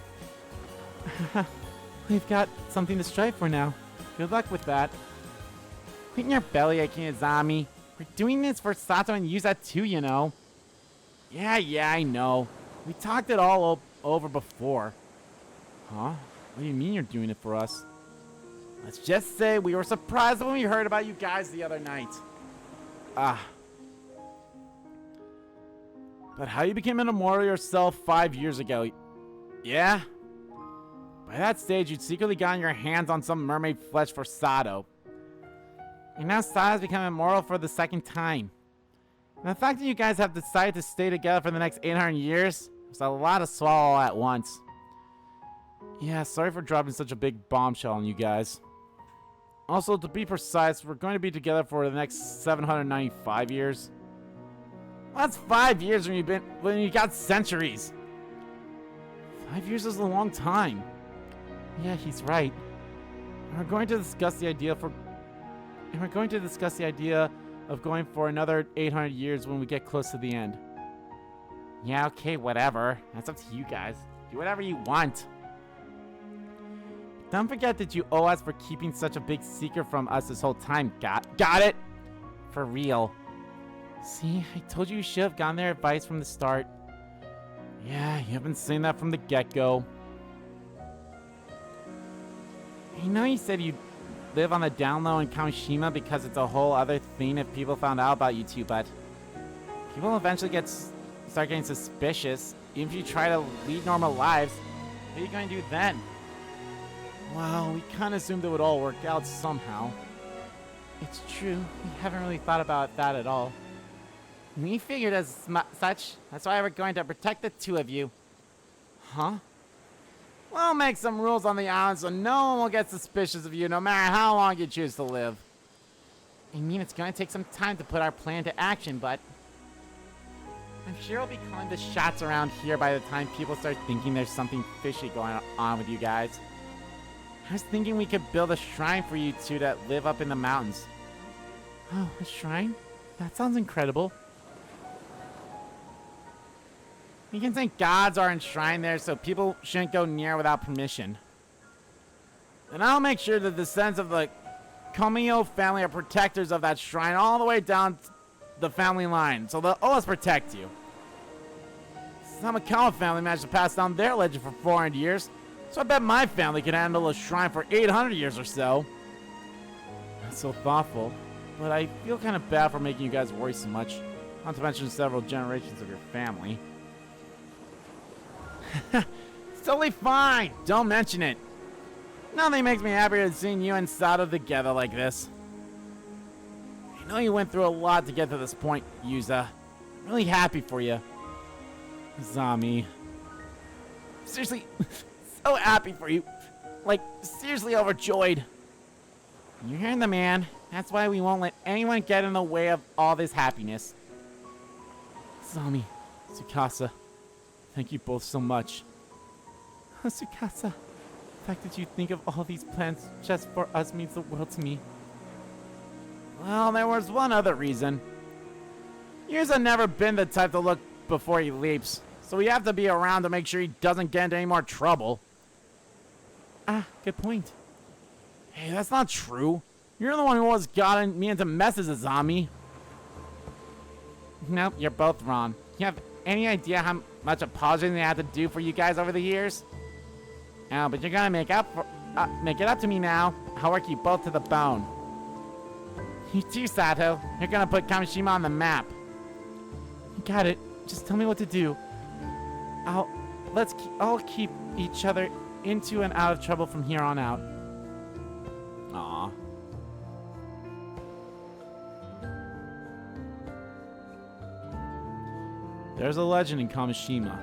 We've got something to strive for now. Good luck with that. Quit in your belly, Azami. We're doing this for Sato and Yuza too, you know. Yeah, I know. We talked it all over before. Huh? What do you mean you're doing it for us? Let's just say we were surprised when we heard about you guys the other night. But how you became an immortal yourself 5 years ago? Yeah? By that stage, you'd secretly gotten your hands on some mermaid flesh for Sato. And now Sato's become immortal for the second time. And the fact that you guys have decided to stay together for the next 800 years was a lot to swallow all at once. Yeah, sorry for dropping such a big bombshell on you guys. Also, to be precise, we're going to be together for the next 795 years. Well, that's 5 years when you got centuries. 5 years is a long time. Yeah, he's right. And we're going to discuss the idea of going for another 800 years when we get close to the end. Yeah, okay, whatever. That's up to you guys. Do whatever you want. Don't forget that you owe us for keeping such a big secret from us this whole time. Got it? For real. See, I told you should have gotten their advice from the start. Yeah, you have been saying that from the get-go. I know you said you'd live on the down low in Kameshima because it's a whole other thing if people found out about you two, but people eventually start getting suspicious. Even if you try to lead normal lives, what are you going to do then? Well, we kind of assumed it would all work out somehow. It's true. We haven't really thought about that at all. We figured as such. That's why we're going to protect the two of you. Huh? We'll make some rules on the island so no one will get suspicious of you no matter how long you choose to live. I mean, it's going to take some time to put our plan to action, but I'm sure we'll be calling the shots around here by the time people start thinking there's something fishy going on with you guys. I was thinking we could build a shrine for you two that live up in the mountains. Oh, a shrine? That sounds incredible. You can say gods are enshrined there so people shouldn't go near without permission. And I'll make sure the descendants of the Komio family are protectors of that shrine all the way down the family line, so they'll always protect you. Some Akama family managed to pass down their legend for 400 years, so I bet my family can handle a shrine for 800 years or so. That's so thoughtful, but I feel kind of bad for making you guys worry so much, not to mention several generations of your family. It's totally fine. Don't mention it. Nothing makes me happier than seeing you and Sato together like this. I know you went through a lot to get to this point, Yuza. I'm really happy for you. Azami. Seriously, so happy for you. Like, seriously overjoyed. You're hearing the man. That's why we won't let anyone get in the way of all this happiness. Azami, Tsukasa. Thank you both so much. Tsukasa, the fact that you think of all these plans just for us means the world to me. Well, there was one other reason. Yuza never been the type to look before he leaps, so we have to be around to make sure he doesn't get into any more trouble. Ah, good point. Hey, that's not true. You're the one who always gotten me into messes, Azami. Nope, you're both wrong. You have any idea how much apologizing they had to do for you guys over the years? Oh, but you're gonna make it up to me now. I'll work you both to the bone. You too, Sato. You're gonna put Kameshima on the map. You got it. Just tell me what to do. I'll keep each other into and out of trouble from here on out. Aw. There's a legend in Kameshima.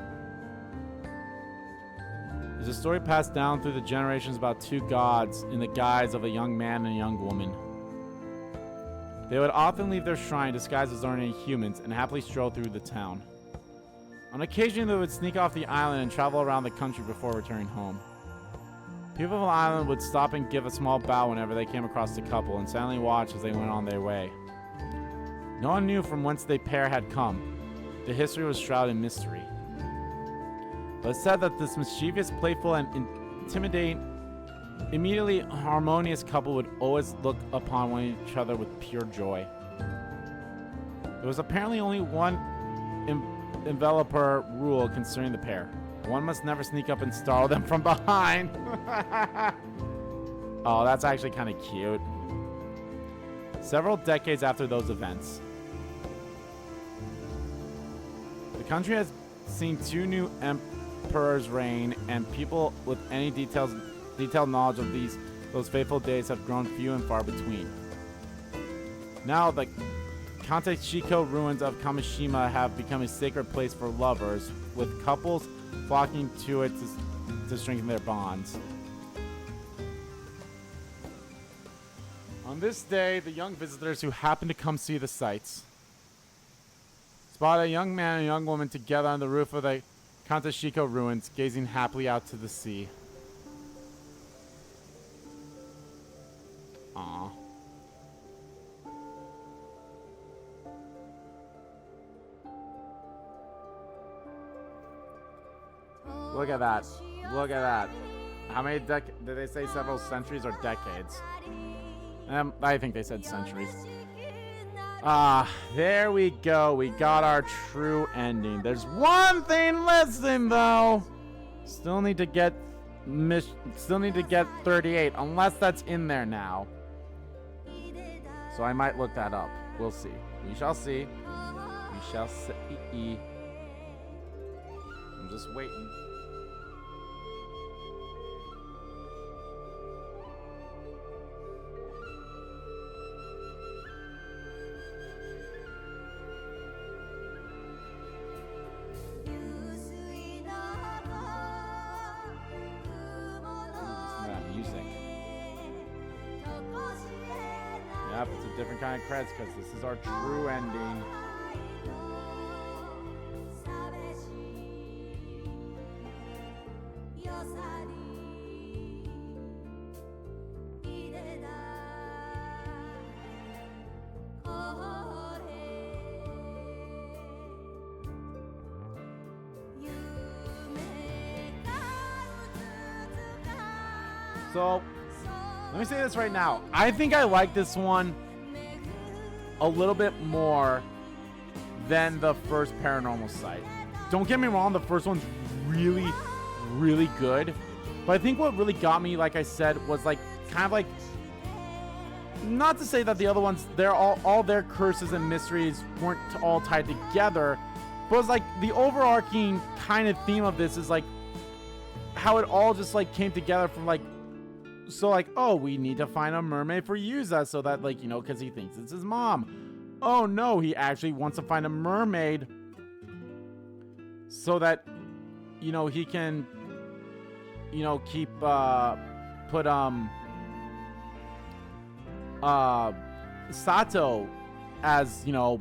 There's a story passed down through the generations about two gods in the guise of a young man and a young woman. They would often leave their shrine disguised as ordinary humans and happily stroll through the town. On occasion, they would sneak off the island and travel around the country before returning home. People of the island would stop and give a small bow whenever they came across the couple and silently watch as they went on their way. No one knew from whence the pair had come. The history was shrouded in mystery. But it's said that this mischievous, playful, and intimidating, immediately harmonious couple would always look upon one each other with pure joy. There was apparently only one enveloper rule concerning the pair. One must never sneak up and startle them from behind. Oh, that's actually kind of cute. Several decades after those events, the country has seen 2 new emperors reign, and people with any detailed knowledge of those fateful days have grown few and far between. Now, the Kameshima ruins of Kameshima have become a sacred place for lovers, with couples flocking to it to strengthen their bonds. On this day, the young visitors who happen to come see the sights spot a young man and a young woman together on the roof of the Kameshima ruins, gazing happily out to the sea. Aww. Look at that. Look at that. How many did they say several centuries or decades? I think they said centuries. There we go. We got our true ending. There's one thing missing though. Still need to get 38, unless that's in there now. So I might look that up. We'll see. We shall see. We shall see. I'm just waiting. Yep, it's a different kind of credits because this is our true ending. So, let me say this right now. I think I like this one a little bit more than the first Paranormasight. Don't get me wrong, the first one's really, really good. But I think what really got me, like I said, was like kind of like, not to say that the other ones, they're all their curses and mysteries weren't all tied together, but it's like the overarching kind of theme of this is like how it all just like came together from like, so like, oh, we need to find a mermaid for Yuza so that like, you know, because he thinks it's his mom. Oh no, he actually wants to find a mermaid so that, you know, he can, you know, keep, put, Sato as, you know,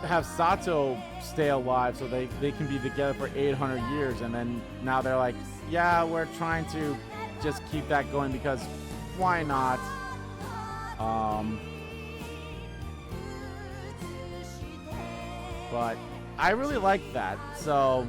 have Sato stay alive so they can be together for 800 years, and then now they're like, yeah, we're trying to just keep that going because why not? But I really like that, so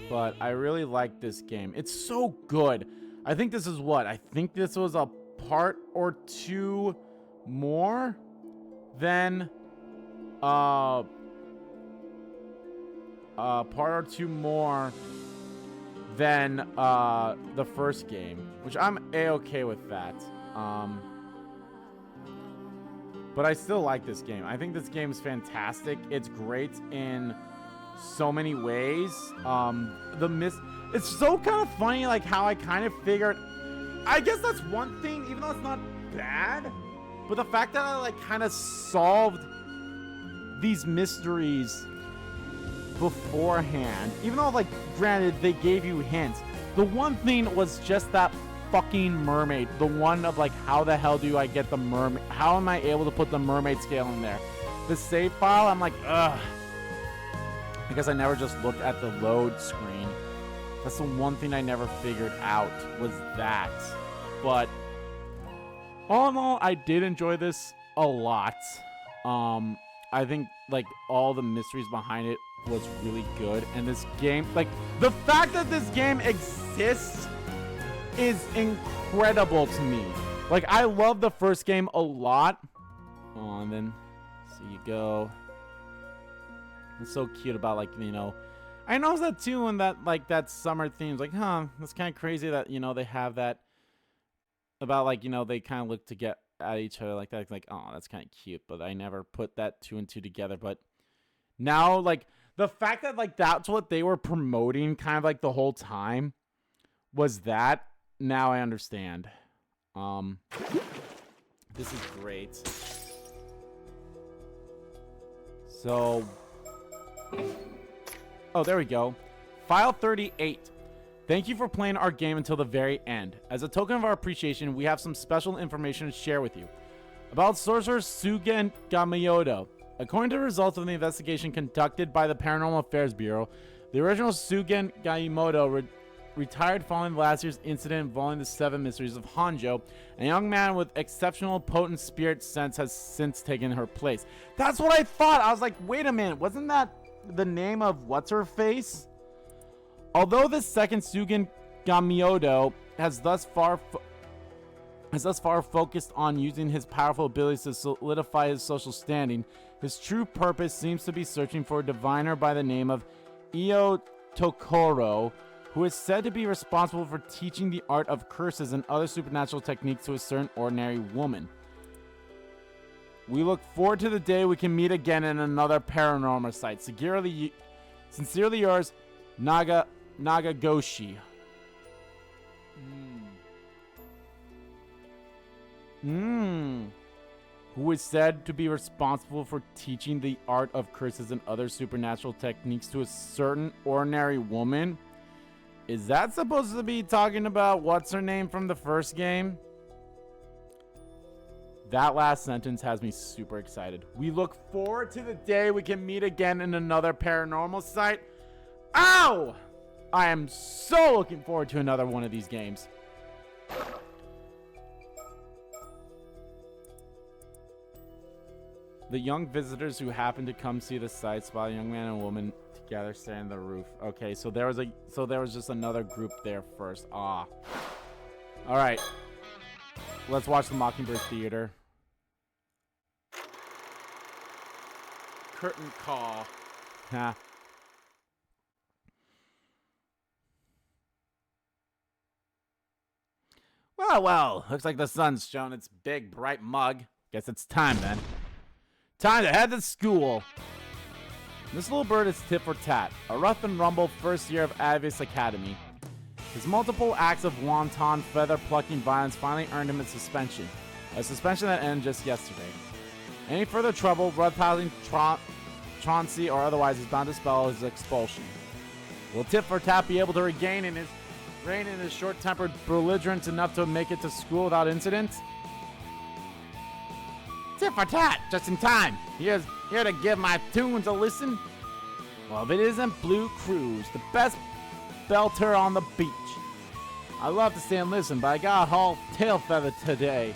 but I really like this game. It's so good. I think this is what? I think this was a part or two more than part or two more than the first game, which I'm a-okay with that. But I still like this game. I think this game is fantastic. It's great in so many ways. It's so kind of funny, like how I kind of figured I guess that's one thing, even though it's not bad. But the fact that I like kind of solved these mysteries beforehand, even though like granted they gave you hints, the one thing was just that fucking mermaid. The one of like, how the hell do I get the mermaid? How am I able to put the mermaid scale in there? The save file, I'm like, ugh. I guess I never just looked at the load screen. That's the one thing I never figured out, was that. But all in all, I did enjoy this a lot. I think like all the mysteries behind it was really good, and this game, like the fact that this game exists is incredible to me. Like, I love the first game a lot. Oh, and then so you go. It's so cute about, like, you know, I noticed that too in that, like, that summer themes. Like, huh, that's kind of crazy that, you know, they have that about, like, you know, they kind of look to get at each other like that. It's like, oh, that's kind of cute. But I never put that two and two together. But now, like, the fact that, like, that's what they were promoting kind of like the whole time was that. Now I understand. This is great. So, oh, there we go. File 38. Thank you for playing our game until the very end. As a token of our appreciation, we have some special information to share with you. About Sorcerer Sugen Gamiyoto. According to the results of the investigation conducted by the Paranormal Affairs Bureau, the original Sugen Gamiyoto retired following last year's incident involving the 7 mysteries of Hanjo. A young man with exceptional potent spirit sense has since taken her place. That's what I thought. I was like, wait a minute, wasn't that the name of what's-her-face? Although the second Sugen Gamiyoto has thus far focused on using his powerful abilities to solidify his social standing, his true purpose seems to be searching for a diviner by the name of Io Tokoro, who is said to be responsible for teaching the art of curses and other supernatural techniques to a certain ordinary woman. We look forward to the day we can meet again in another Paranormasight. Sincerely yours, Nagagoshi. Who is said to be responsible for teaching the art of curses and other supernatural techniques to a certain ordinary woman? Is that supposed to be talking about what's her name from the first game? That last sentence has me super excited. We look forward to the day we can meet again in another Paranormasight. Ow! I am so looking forward to another one of these games. The young visitors who happened to come see the site spot a young man and woman together standing on the roof. Okay, so there was just another group there first. Ah. All right. Let's watch the Mockingbird Theater. Curtain call. Huh. Well, looks like the sun's shown its big, bright mug. Guess it's time then. Time to head to school. This little bird is tit for tat, a rough and rumble first year of Avis Academy. His multiple acts of wanton, feather-plucking violence finally earned him a suspension that ended just yesterday. Any further trouble, roughhousing, Chauncey, or otherwise is bound to spell his expulsion. Will tit for tat be able to rein in his short-tempered belligerence enough to make it to school without incident? Tit for tat, just in time. Here to give my tunes a listen. Well, if it isn't Blue Cruise, the best belter on the beach. I love to stay and listen, but I got a whole tail feather today.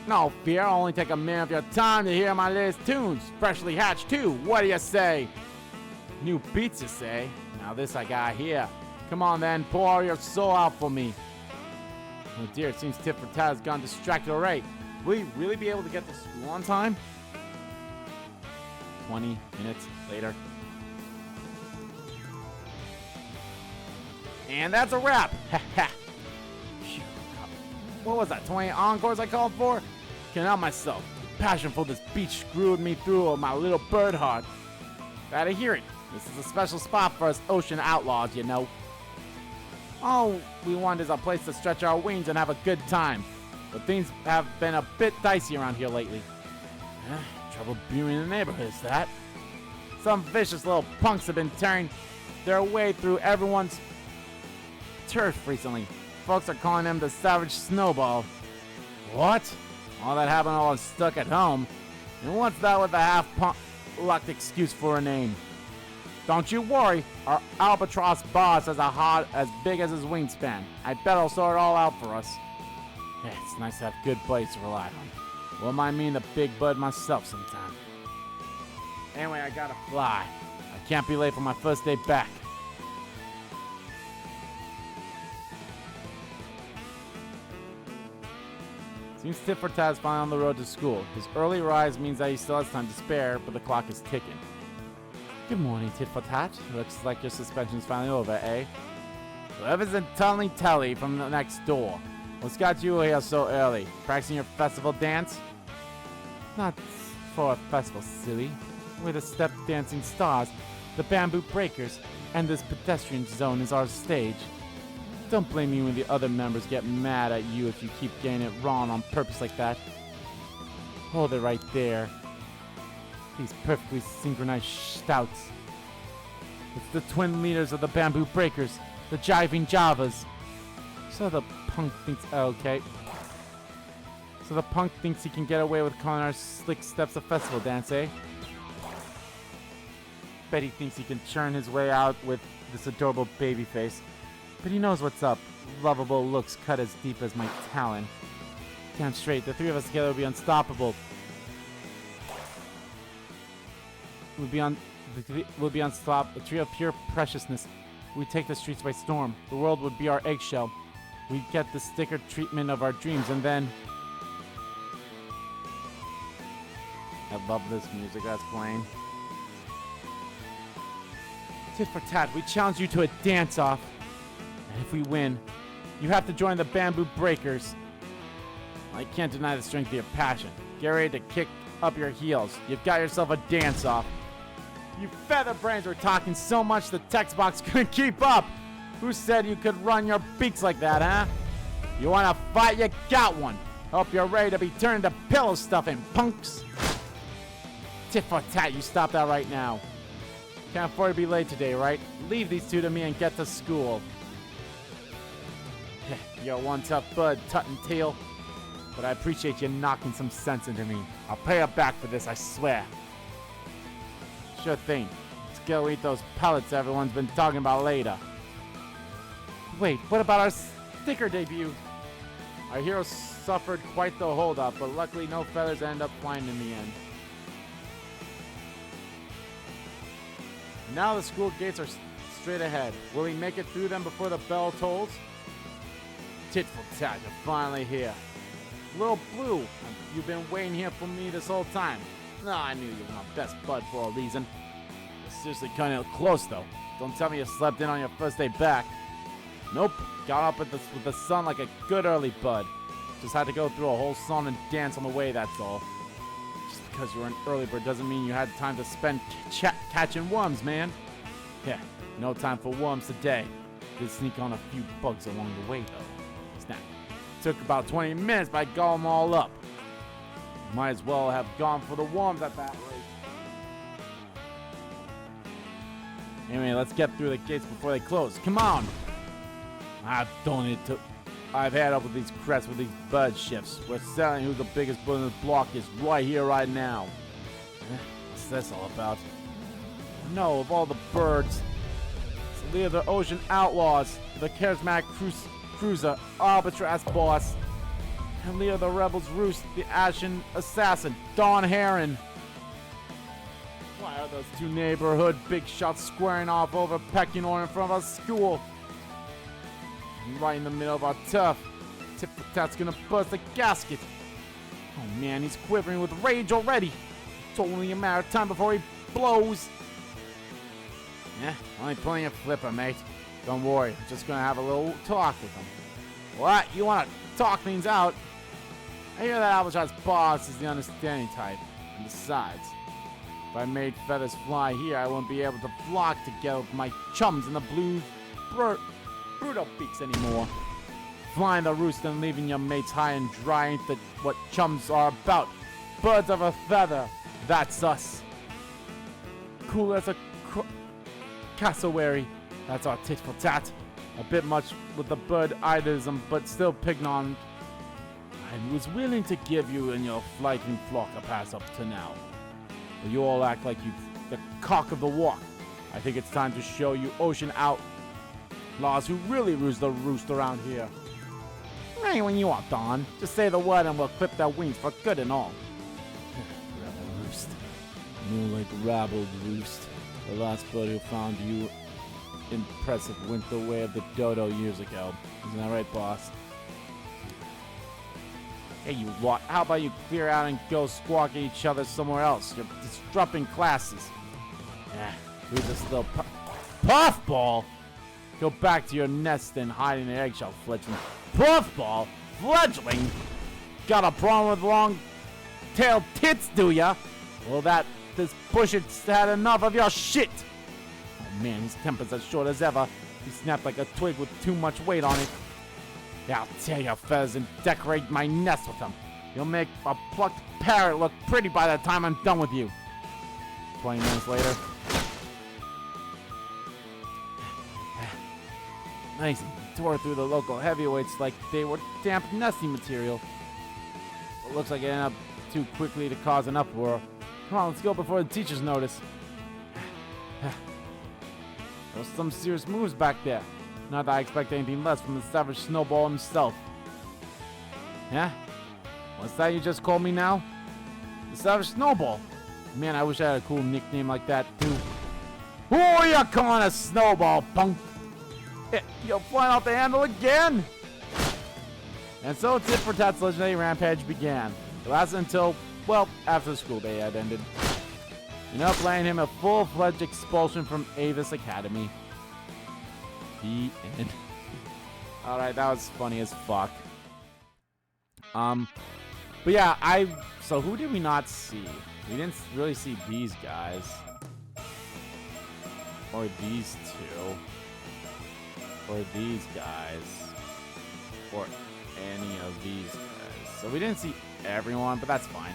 No fear, I'll only take a minute of your time to hear my latest tunes. Freshly hatched too, what do you say? New beats, you say? Now this I got here. Come on then, pour all your soul out for me. Oh dear, it seems tit for tat has gone distracted already. Will he really be able to get to school on time? 20 minutes later. And that's a wrap. What was that, 20 encores I called for? Can't help myself. The passion for this beach screwed me through my little bird heart. Gotta hear it. This is a special spot for us ocean outlaws, you know. All we want is a place to stretch our wings and have a good time. But things have been a bit dicey around here lately. Trouble brewing in the neighborhood, is that? Some vicious little punks have been tearing their way through everyone's turf recently. Folks are calling them the Savage Snowball. What? All that happened while I was stuck at home. And what's that with a half-lucked excuse for a name? Don't you worry, our albatross boss has a heart as big as his wingspan. I bet he'll sort it all out for us. Yeah, it's nice to have good buddies to rely on. Wouldn't mind me and the big bud myself sometime. Anyway, I gotta fly. I can't be late for my first day back. Seems Tit for Tat's finally on the road to school. His early rise means that he still has time to spare, but the clock is ticking. Good morning, Tit for Tat. Looks like your suspension's finally over, eh? Whoever's in tunneling telly from the next door. What's got you here so early? Practicing your festival dance? Not for a festival, silly. We're the step dancing stars, the bamboo breakers, and this pedestrian zone is our stage. Don't blame me when the other members get mad at you if you keep getting it wrong on purpose like that. Hold it right there. These perfectly synchronized shouts. It's the twin leaders of the bamboo breakers, the jiving javas. So the punk thinks, okay. So the punk thinks he can get away with calling our slick steps a festival dance, eh? Bet he thinks he can churn his way out with this adorable baby face. But he knows what's up. Lovable looks cut as deep as my talon. Damn straight, the three of us together would be unstoppable. We'd be unstoppable. A trio of pure preciousness. We'd take the streets by storm. The world would be our eggshell. We'd get the sticker treatment of our dreams, and then... I love this music that's playing. Tit for Tat, we challenge you to a dance-off. And if we win, you have to join the Bamboo Breakers. I can't deny the strength of your passion. Get ready to kick up your heels. You've got yourself a dance-off. You featherbrains were talking so much the text box couldn't keep up. Who said you could run your beaks like that, huh? You want to fight? You got one. Hope you're ready to be turned into pillow stuffing, punks. Tit for Tat, you stop that right now. Can't afford to be late today, right? Leave these two to me and get to school. You're one tough bud, Tut and Tail. But I appreciate you knocking some sense into me. I'll pay you back for this, I swear. Sure thing. Let's go eat those pellets everyone's been talking about later. Wait, what about our sticker debut? Our hero suffered quite the holdup, but luckily no feathers end up flying in the end. Now the school gates are straight ahead. Will he make it through them before the bell tolls? Tit for Tat, you're finally here. Little Blue, you've been waiting here for me this whole time. No, I knew you were my best bud for a reason. You're seriously kind of close, though. Don't tell me you slept in on your first day back. Nope, got up with the sun like a good early bud. Just had to go through a whole song and dance on the way, that's all. Just because you were an early bird doesn't mean you had time to spend catching worms, man. Yeah, no time for worms today. Did sneak on a few bugs along the way, though. Snap. Took about 20 minutes, but I got them all up. Might as well have gone for the worms at that rate. Anyway, let's get through the gates before they close. Come on! I've had up with these crests with these bird shifts. We're selling who the biggest bird in the block is right here, right now. What's this all about? No, of all the birds. It's the leader of the Ocean Outlaws, the charismatic cruiser, Albatross Boss, and leader of the Rebels Roost, the Ashen Assassin, Dawn Heron. Why are those two neighborhood big shots squaring off over pecking order in front of our school? And right in the middle of our turf. Tit for Tat's gonna burst a gasket. Oh man, he's quivering with rage already. It's only a matter of time before he blows. Yeah, only pulling a flipper, mate. Don't worry, I'm just gonna have a little talk with him. What? You wanna talk things out? I hear that Albatross Boss is the understanding type. And besides, if I made feathers fly here, I wouldn't be able to flock together with my chums in the brutal beaks anymore. Flying the roost and leaving your mates high and dry ain't what chums are about. Birds of a feather, that's us. Cool as a cassowary, that's our tit for tat. A bit much with the bird-idism, but still pignon. I was willing to give you and your flighting flock a pass up to now. But you all act like you the cock of the walk. I think it's time to show you ocean outlaws who really roost the roost around here. Right when you are, Don. Just say the word and we'll clip their wings for good and all. Rebel roost. More like rabbled roost. The last bird who found you impressive went the way of the dodo years ago. Isn't that right, boss? Hey, you lot. How about you clear out and go squawk at each other somewhere else? You're disrupting classes. Who's this little puffball? Go back to your nest and hide in the eggshell, fledgling. Puffball? Fledgling? Got a problem with long-tailed tits, do ya? Well, this bush's had enough of your shit. Oh man, his temper's as short as ever. He snapped like a twig with too much weight on it. Yeah, I'll tear your feathers and decorate my nest with them. You'll make a plucked parrot look pretty by the time I'm done with you. 20 minutes later. Nice. Tore through the local heavyweights like they were damp nesting material. It looks like it ended up too quickly to cause an uproar. Come on, let's go before the teachers notice. There's some serious moves back there. Not that I expect anything less from the savage snowball himself. Yeah? What's that you just called me now? The savage snowball. Man, I wish I had a cool nickname like that too. Who are you calling a snowball, punk? You're flying off the handle again! And so Tit for Tat's legendary rampage began. It lasted until, well, after the school day had ended. You up laying him a full-fledged expulsion from Avis Academy. The end. Alright, that was funny as fuck. But yeah, so who did we not see? We didn't really see these guys. Or these two. Or these guys. Or any of these guys. So we didn't see everyone, but that's fine.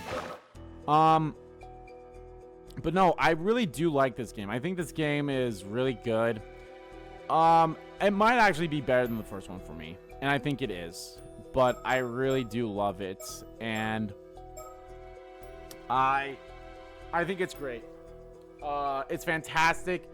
But no, I really do like this game. I think this game is really good. It might actually be better than the first one for me. And I think it is. But I really do love it. And I think it's great. It's fantastic.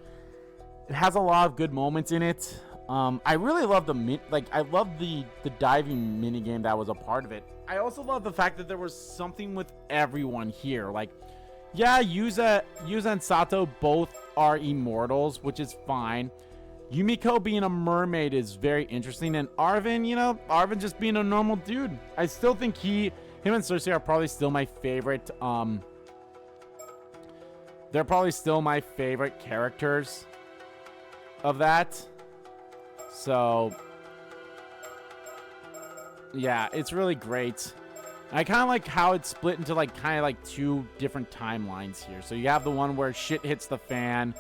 It has a lot of good moments in it. I really love I love the diving minigame that was a part of it. I also love the fact that there was something with everyone here. Like, yeah, Yuza and Sato both are immortals, which is fine. Yumiko being a mermaid is very interesting, and Arvin, Arvin just being a normal dude. I still think him and Cersei are probably still my favorite. They're probably still my favorite characters of that. So, yeah, it's really great. I kind of like how it's split into kind of two different timelines here. So you have the one where shit hits the fan,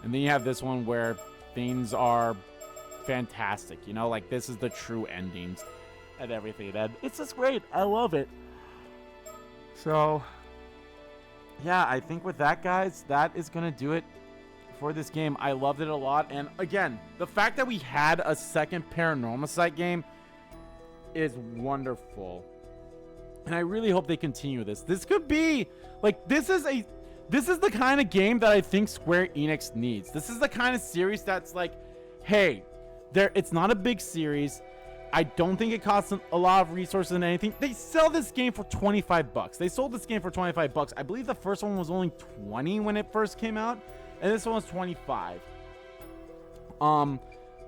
and then you have this one where things are fantastic. This is the true endings and everything. And it's just great. I love it. So, yeah, I think with that, guys, that is going to do it for this game. I loved it a lot. And again, the fact that we had a second Paranormasight game is wonderful. And I really hope they continue this. This could be this is the kind of game that I think Square Enix needs. This is the kind of series that's hey, it's not a big series. I don't think it costs a lot of resources and anything. They sell this game for $25. They sold this game for $25. I believe the first one was only $20 when it first came out, and this one was $25.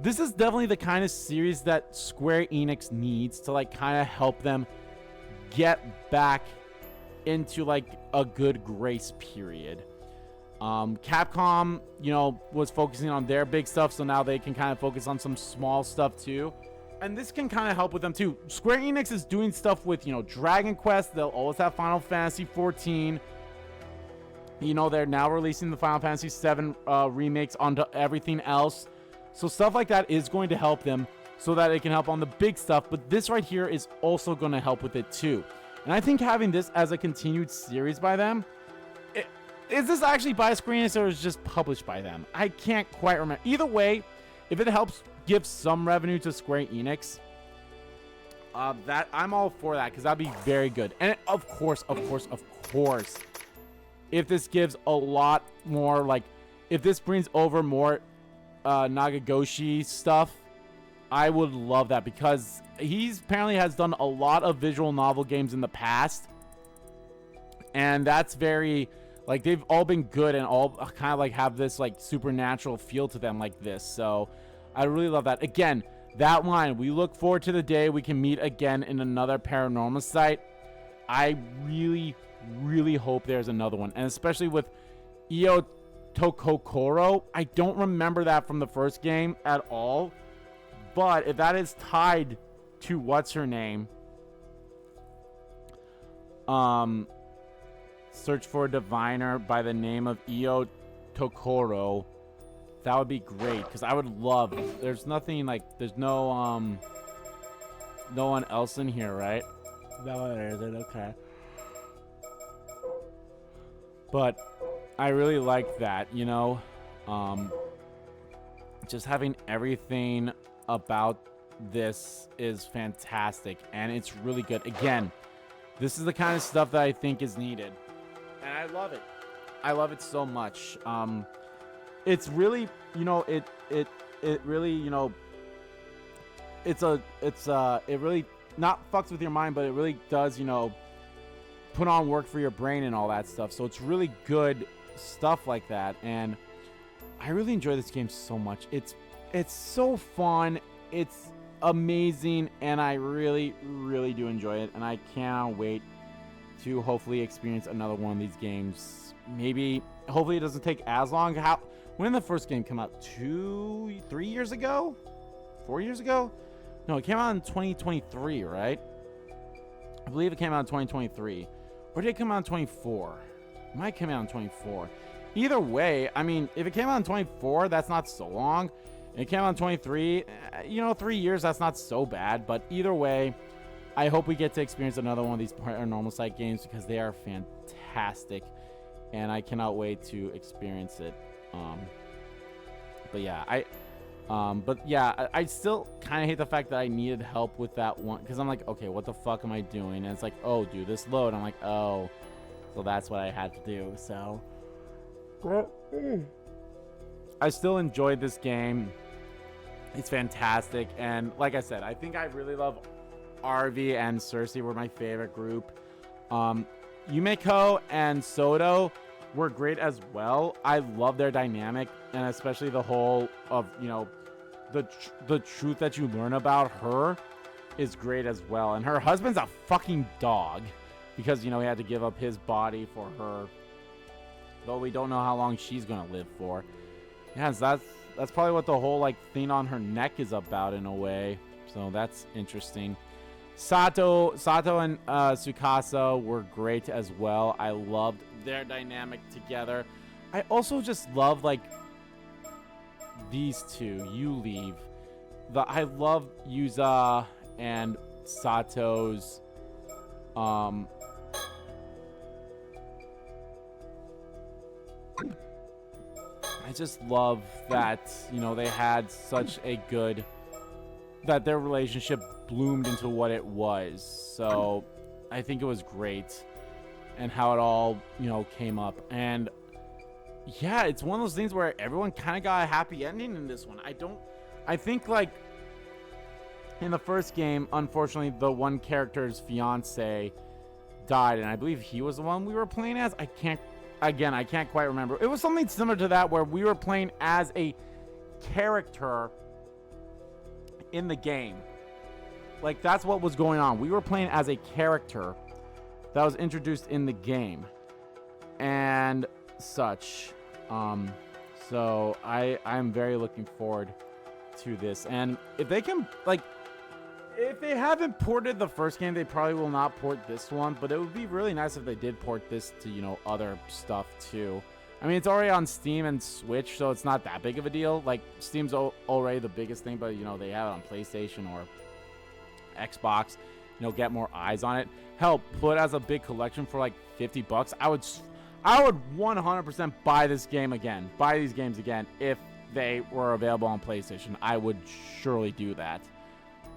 This is definitely the kind of series that Square Enix needs to kind of help them get back into a good grace period. Capcom, was focusing on their big stuff, so now they can kind of focus on some small stuff too. And this can kind of help with them too. Square Enix is doing stuff with, Dragon Quest. They'll always have Final Fantasy 14. They're now releasing the Final Fantasy 7 remakes onto everything else. So stuff like that is going to help them so that it can help on the big stuff. But this right here is also going to help with it too. And I think having this as a continued series by them, is this actually by Square Enix or is it just published by them? I can't quite remember. Either way, if it helps give some revenue to Square Enix, that I'm all for that, because that'd be very good. And of course, if this gives a lot more, like, if this brings over more Nagagoshi stuff, I would love that, because he's apparently has done a lot of visual novel games in the past, and that's very, like, they've all been good and all kind of like have this like supernatural feel to them like this. So I really love that. Again, that line, we look forward to the day we can meet again in another Paranormasight. I really, really hope there's another one, and especially with Io Tokokoro. I don't remember that from the first game at all, but if that is tied to what's her name, search for a diviner by the name of Io Tokoro, that would be great, because I would love, there's nothing like, there's no one else in here, right? No, there isn't. Okay. But I really like that, you know, just having everything about this is fantastic, and it's really good. Again, this is the kind of stuff that I think is needed, and I love it. I love it so much. It's really, you know, it really, you know, it really not fucks with your mind, but it really does, you know, put on work for your brain and all that stuff. So it's really good stuff like that, and I really enjoy this game so much. It's so fun, it's amazing, and I really, really do enjoy it, and I cannot wait to hopefully experience another one of these games. Maybe, hopefully it doesn't take as long. When did the first game come out? 3 years ago? 4 years ago? No, it came out in 2023, right? I believe it came out in 2023. Or did it come out in 24? It might come out in 24. Either way, I mean, if it came out in 24, that's not so long. It came out in 23, you know, 3 years, that's not so bad. But either way, I hope we get to experience another one of these Paranormasight games, because they are fantastic, and I cannot wait to experience it. But yeah, I still kind of hate the fact that I needed help with that one, because I'm like, okay, what the fuck am I doing? And it's like, oh, do this load. I'm like, oh, so that's what I had to do. So I still enjoyed this game. It's fantastic, and like I said, I think I really love RV and Cersei were my favorite group. Yumeko and Soto were great as well. I love their dynamic, and especially the whole of, you know, the truth that you learn about her is great as well. And her husband's a fucking dog, because, you know, he had to give up his body for her, though we don't know how long she's gonna live for. Yes, that's probably what the whole like thing on her neck is about in a way. So that's interesting. Sato and Tsukasa were great as well. I loved their dynamic together. I also just love like these two. You leave. I love Yuza and Sato's I just love that, you know, they had such a good, that their relationship bloomed into what it was. So I think it was great, and how it all, you know, came up. And yeah, it's one of those things where everyone kind of got a happy ending in this one. I think like in the first game, unfortunately, the one character's fiance died, and I believe he was the one we were playing as. I can't quite remember. It was something similar to that, where we were playing as a character in the game. Like, that's what was going on. We were playing as a character that was introduced in the game and such. So I'm very looking forward to this. And if they can, like, if they haven't ported the first game, they probably will not port this one, but it would be really nice if they did port this to, you know, other stuff too. I mean, it's already on Steam and Switch, so it's not that big of a deal. Like, Steam's already the biggest thing, but, you know, they have it on PlayStation or Xbox. You know, get more eyes on it. Hell, put as a big collection for like $50. I would 100% buy this game again. Buy these games again if they were available on PlayStation. I would surely do that.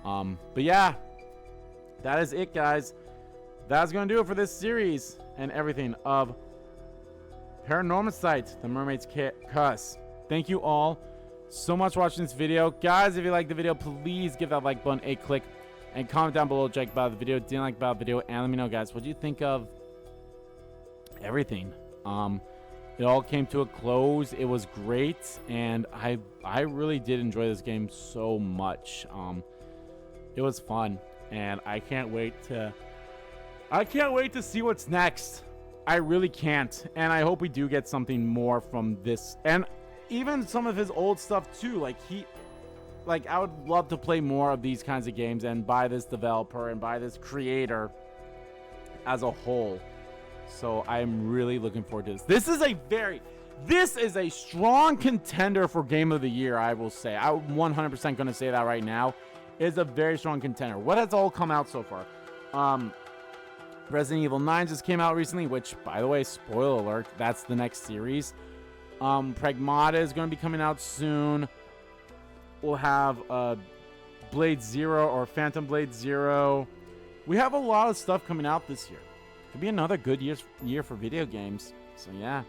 But yeah, that is it, guys. That's gonna do it for this series and everything of Paranormasight The Mermaid's Curse. Thank you all so much for watching this video, guys. If you liked the video, please give that like button a click and comment down below, check about the video, didn't like about the video, and let me know, guys, what do you think of everything. It all came to a close. It was great, and I really did enjoy this game so much. It was fun, and I can't wait to see what's next. I really can't, and I hope we do get something more from this, and even some of his old stuff too. Like I would love to play more of these kinds of games and by this developer and by this creator as a whole. So I'm really looking forward to this. This is a strong contender for Game of the Year, I will say. I'm 100% going to say that right now. It's a very strong contender. What has all come out so far? Resident Evil 9 just came out recently, which, by the way, spoiler alert, that's the next series. Pragmata is going to be coming out soon. We'll have Blade Zero or Phantom Blade Zero. We have a lot of stuff coming out this year. Could be another good year for video games. So yeah,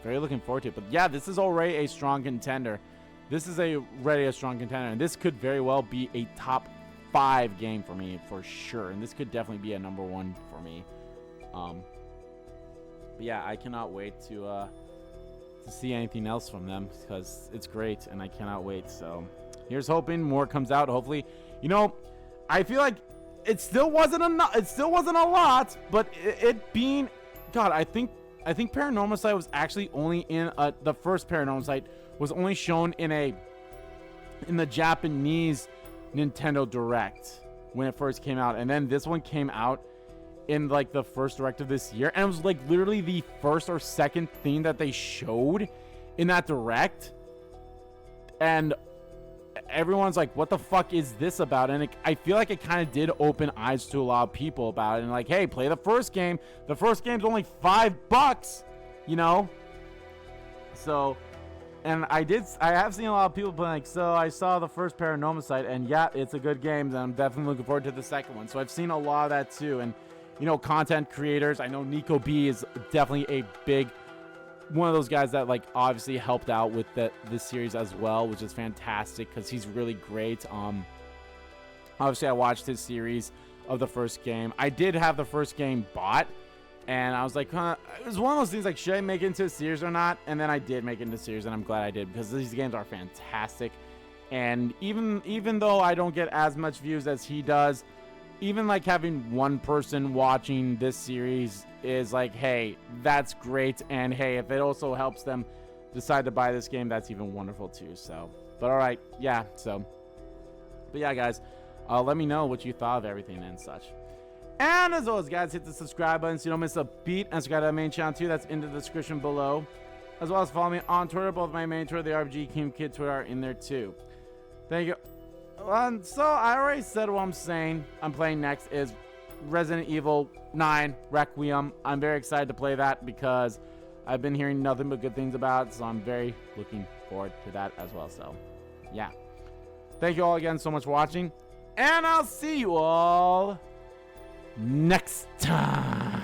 very looking forward to it. But yeah, this is already a strong contender. This is already a strong contender, and this could very well be a top 5 game for me for sure. And this could definitely be a number 1 for me. But yeah, I cannot wait to see anything else from them because it's great, and I cannot wait. So here's hoping more comes out. Hopefully, you know, I feel like it still wasn't enough. It still wasn't a lot, but it being, God, I think Paranormasight was actually only in the first Paranormasight was only shown in the Japanese Nintendo Direct when it first came out, and then this one came out in like the first Direct of this year, and it was like literally the first or second thing that they showed in that Direct, and everyone's like, what the fuck is this about? And I feel like it kind of did open eyes to a lot of people about it, and like, hey, play the first game. The first game's only $5, you know. So, and I have seen a lot of people being like, so I saw the first Paranormasight, and yeah, it's a good game, and I'm definitely looking forward to the second one. So I've seen a lot of that too, and you know, content creators, I know Nico B is definitely a big one of those guys that like obviously helped out with this series as well, which is fantastic because he's really great. Obviously I watched his series of the first game. I did have the first game bought, and I was like, it was one of those things like, should I make it into a series or not? And then I did make it into a series, and I'm glad I did because these games are fantastic. And even though I don't get as much views as he does, even like having one person watching this series is like, hey, that's great. And hey, if it also helps them decide to buy this game, that's even wonderful too. So, but all right, yeah. So, but yeah, guys, let me know what you thought of everything and such. And as always, guys, hit the subscribe button so you don't miss a beat, and subscribe to the main channel too. That's in the description below, as well as follow me on Twitter. Both my main Twitter, the RPG King Kid Twitter, are in there too. Thank you. So I already said what I'm saying. I'm playing next is Resident Evil 9 Requiem. I'm very excited to play that because I've been hearing nothing but good things about it, so I'm very looking forward to that as well. So yeah, thank you all again so much for watching, and I'll see you all next time.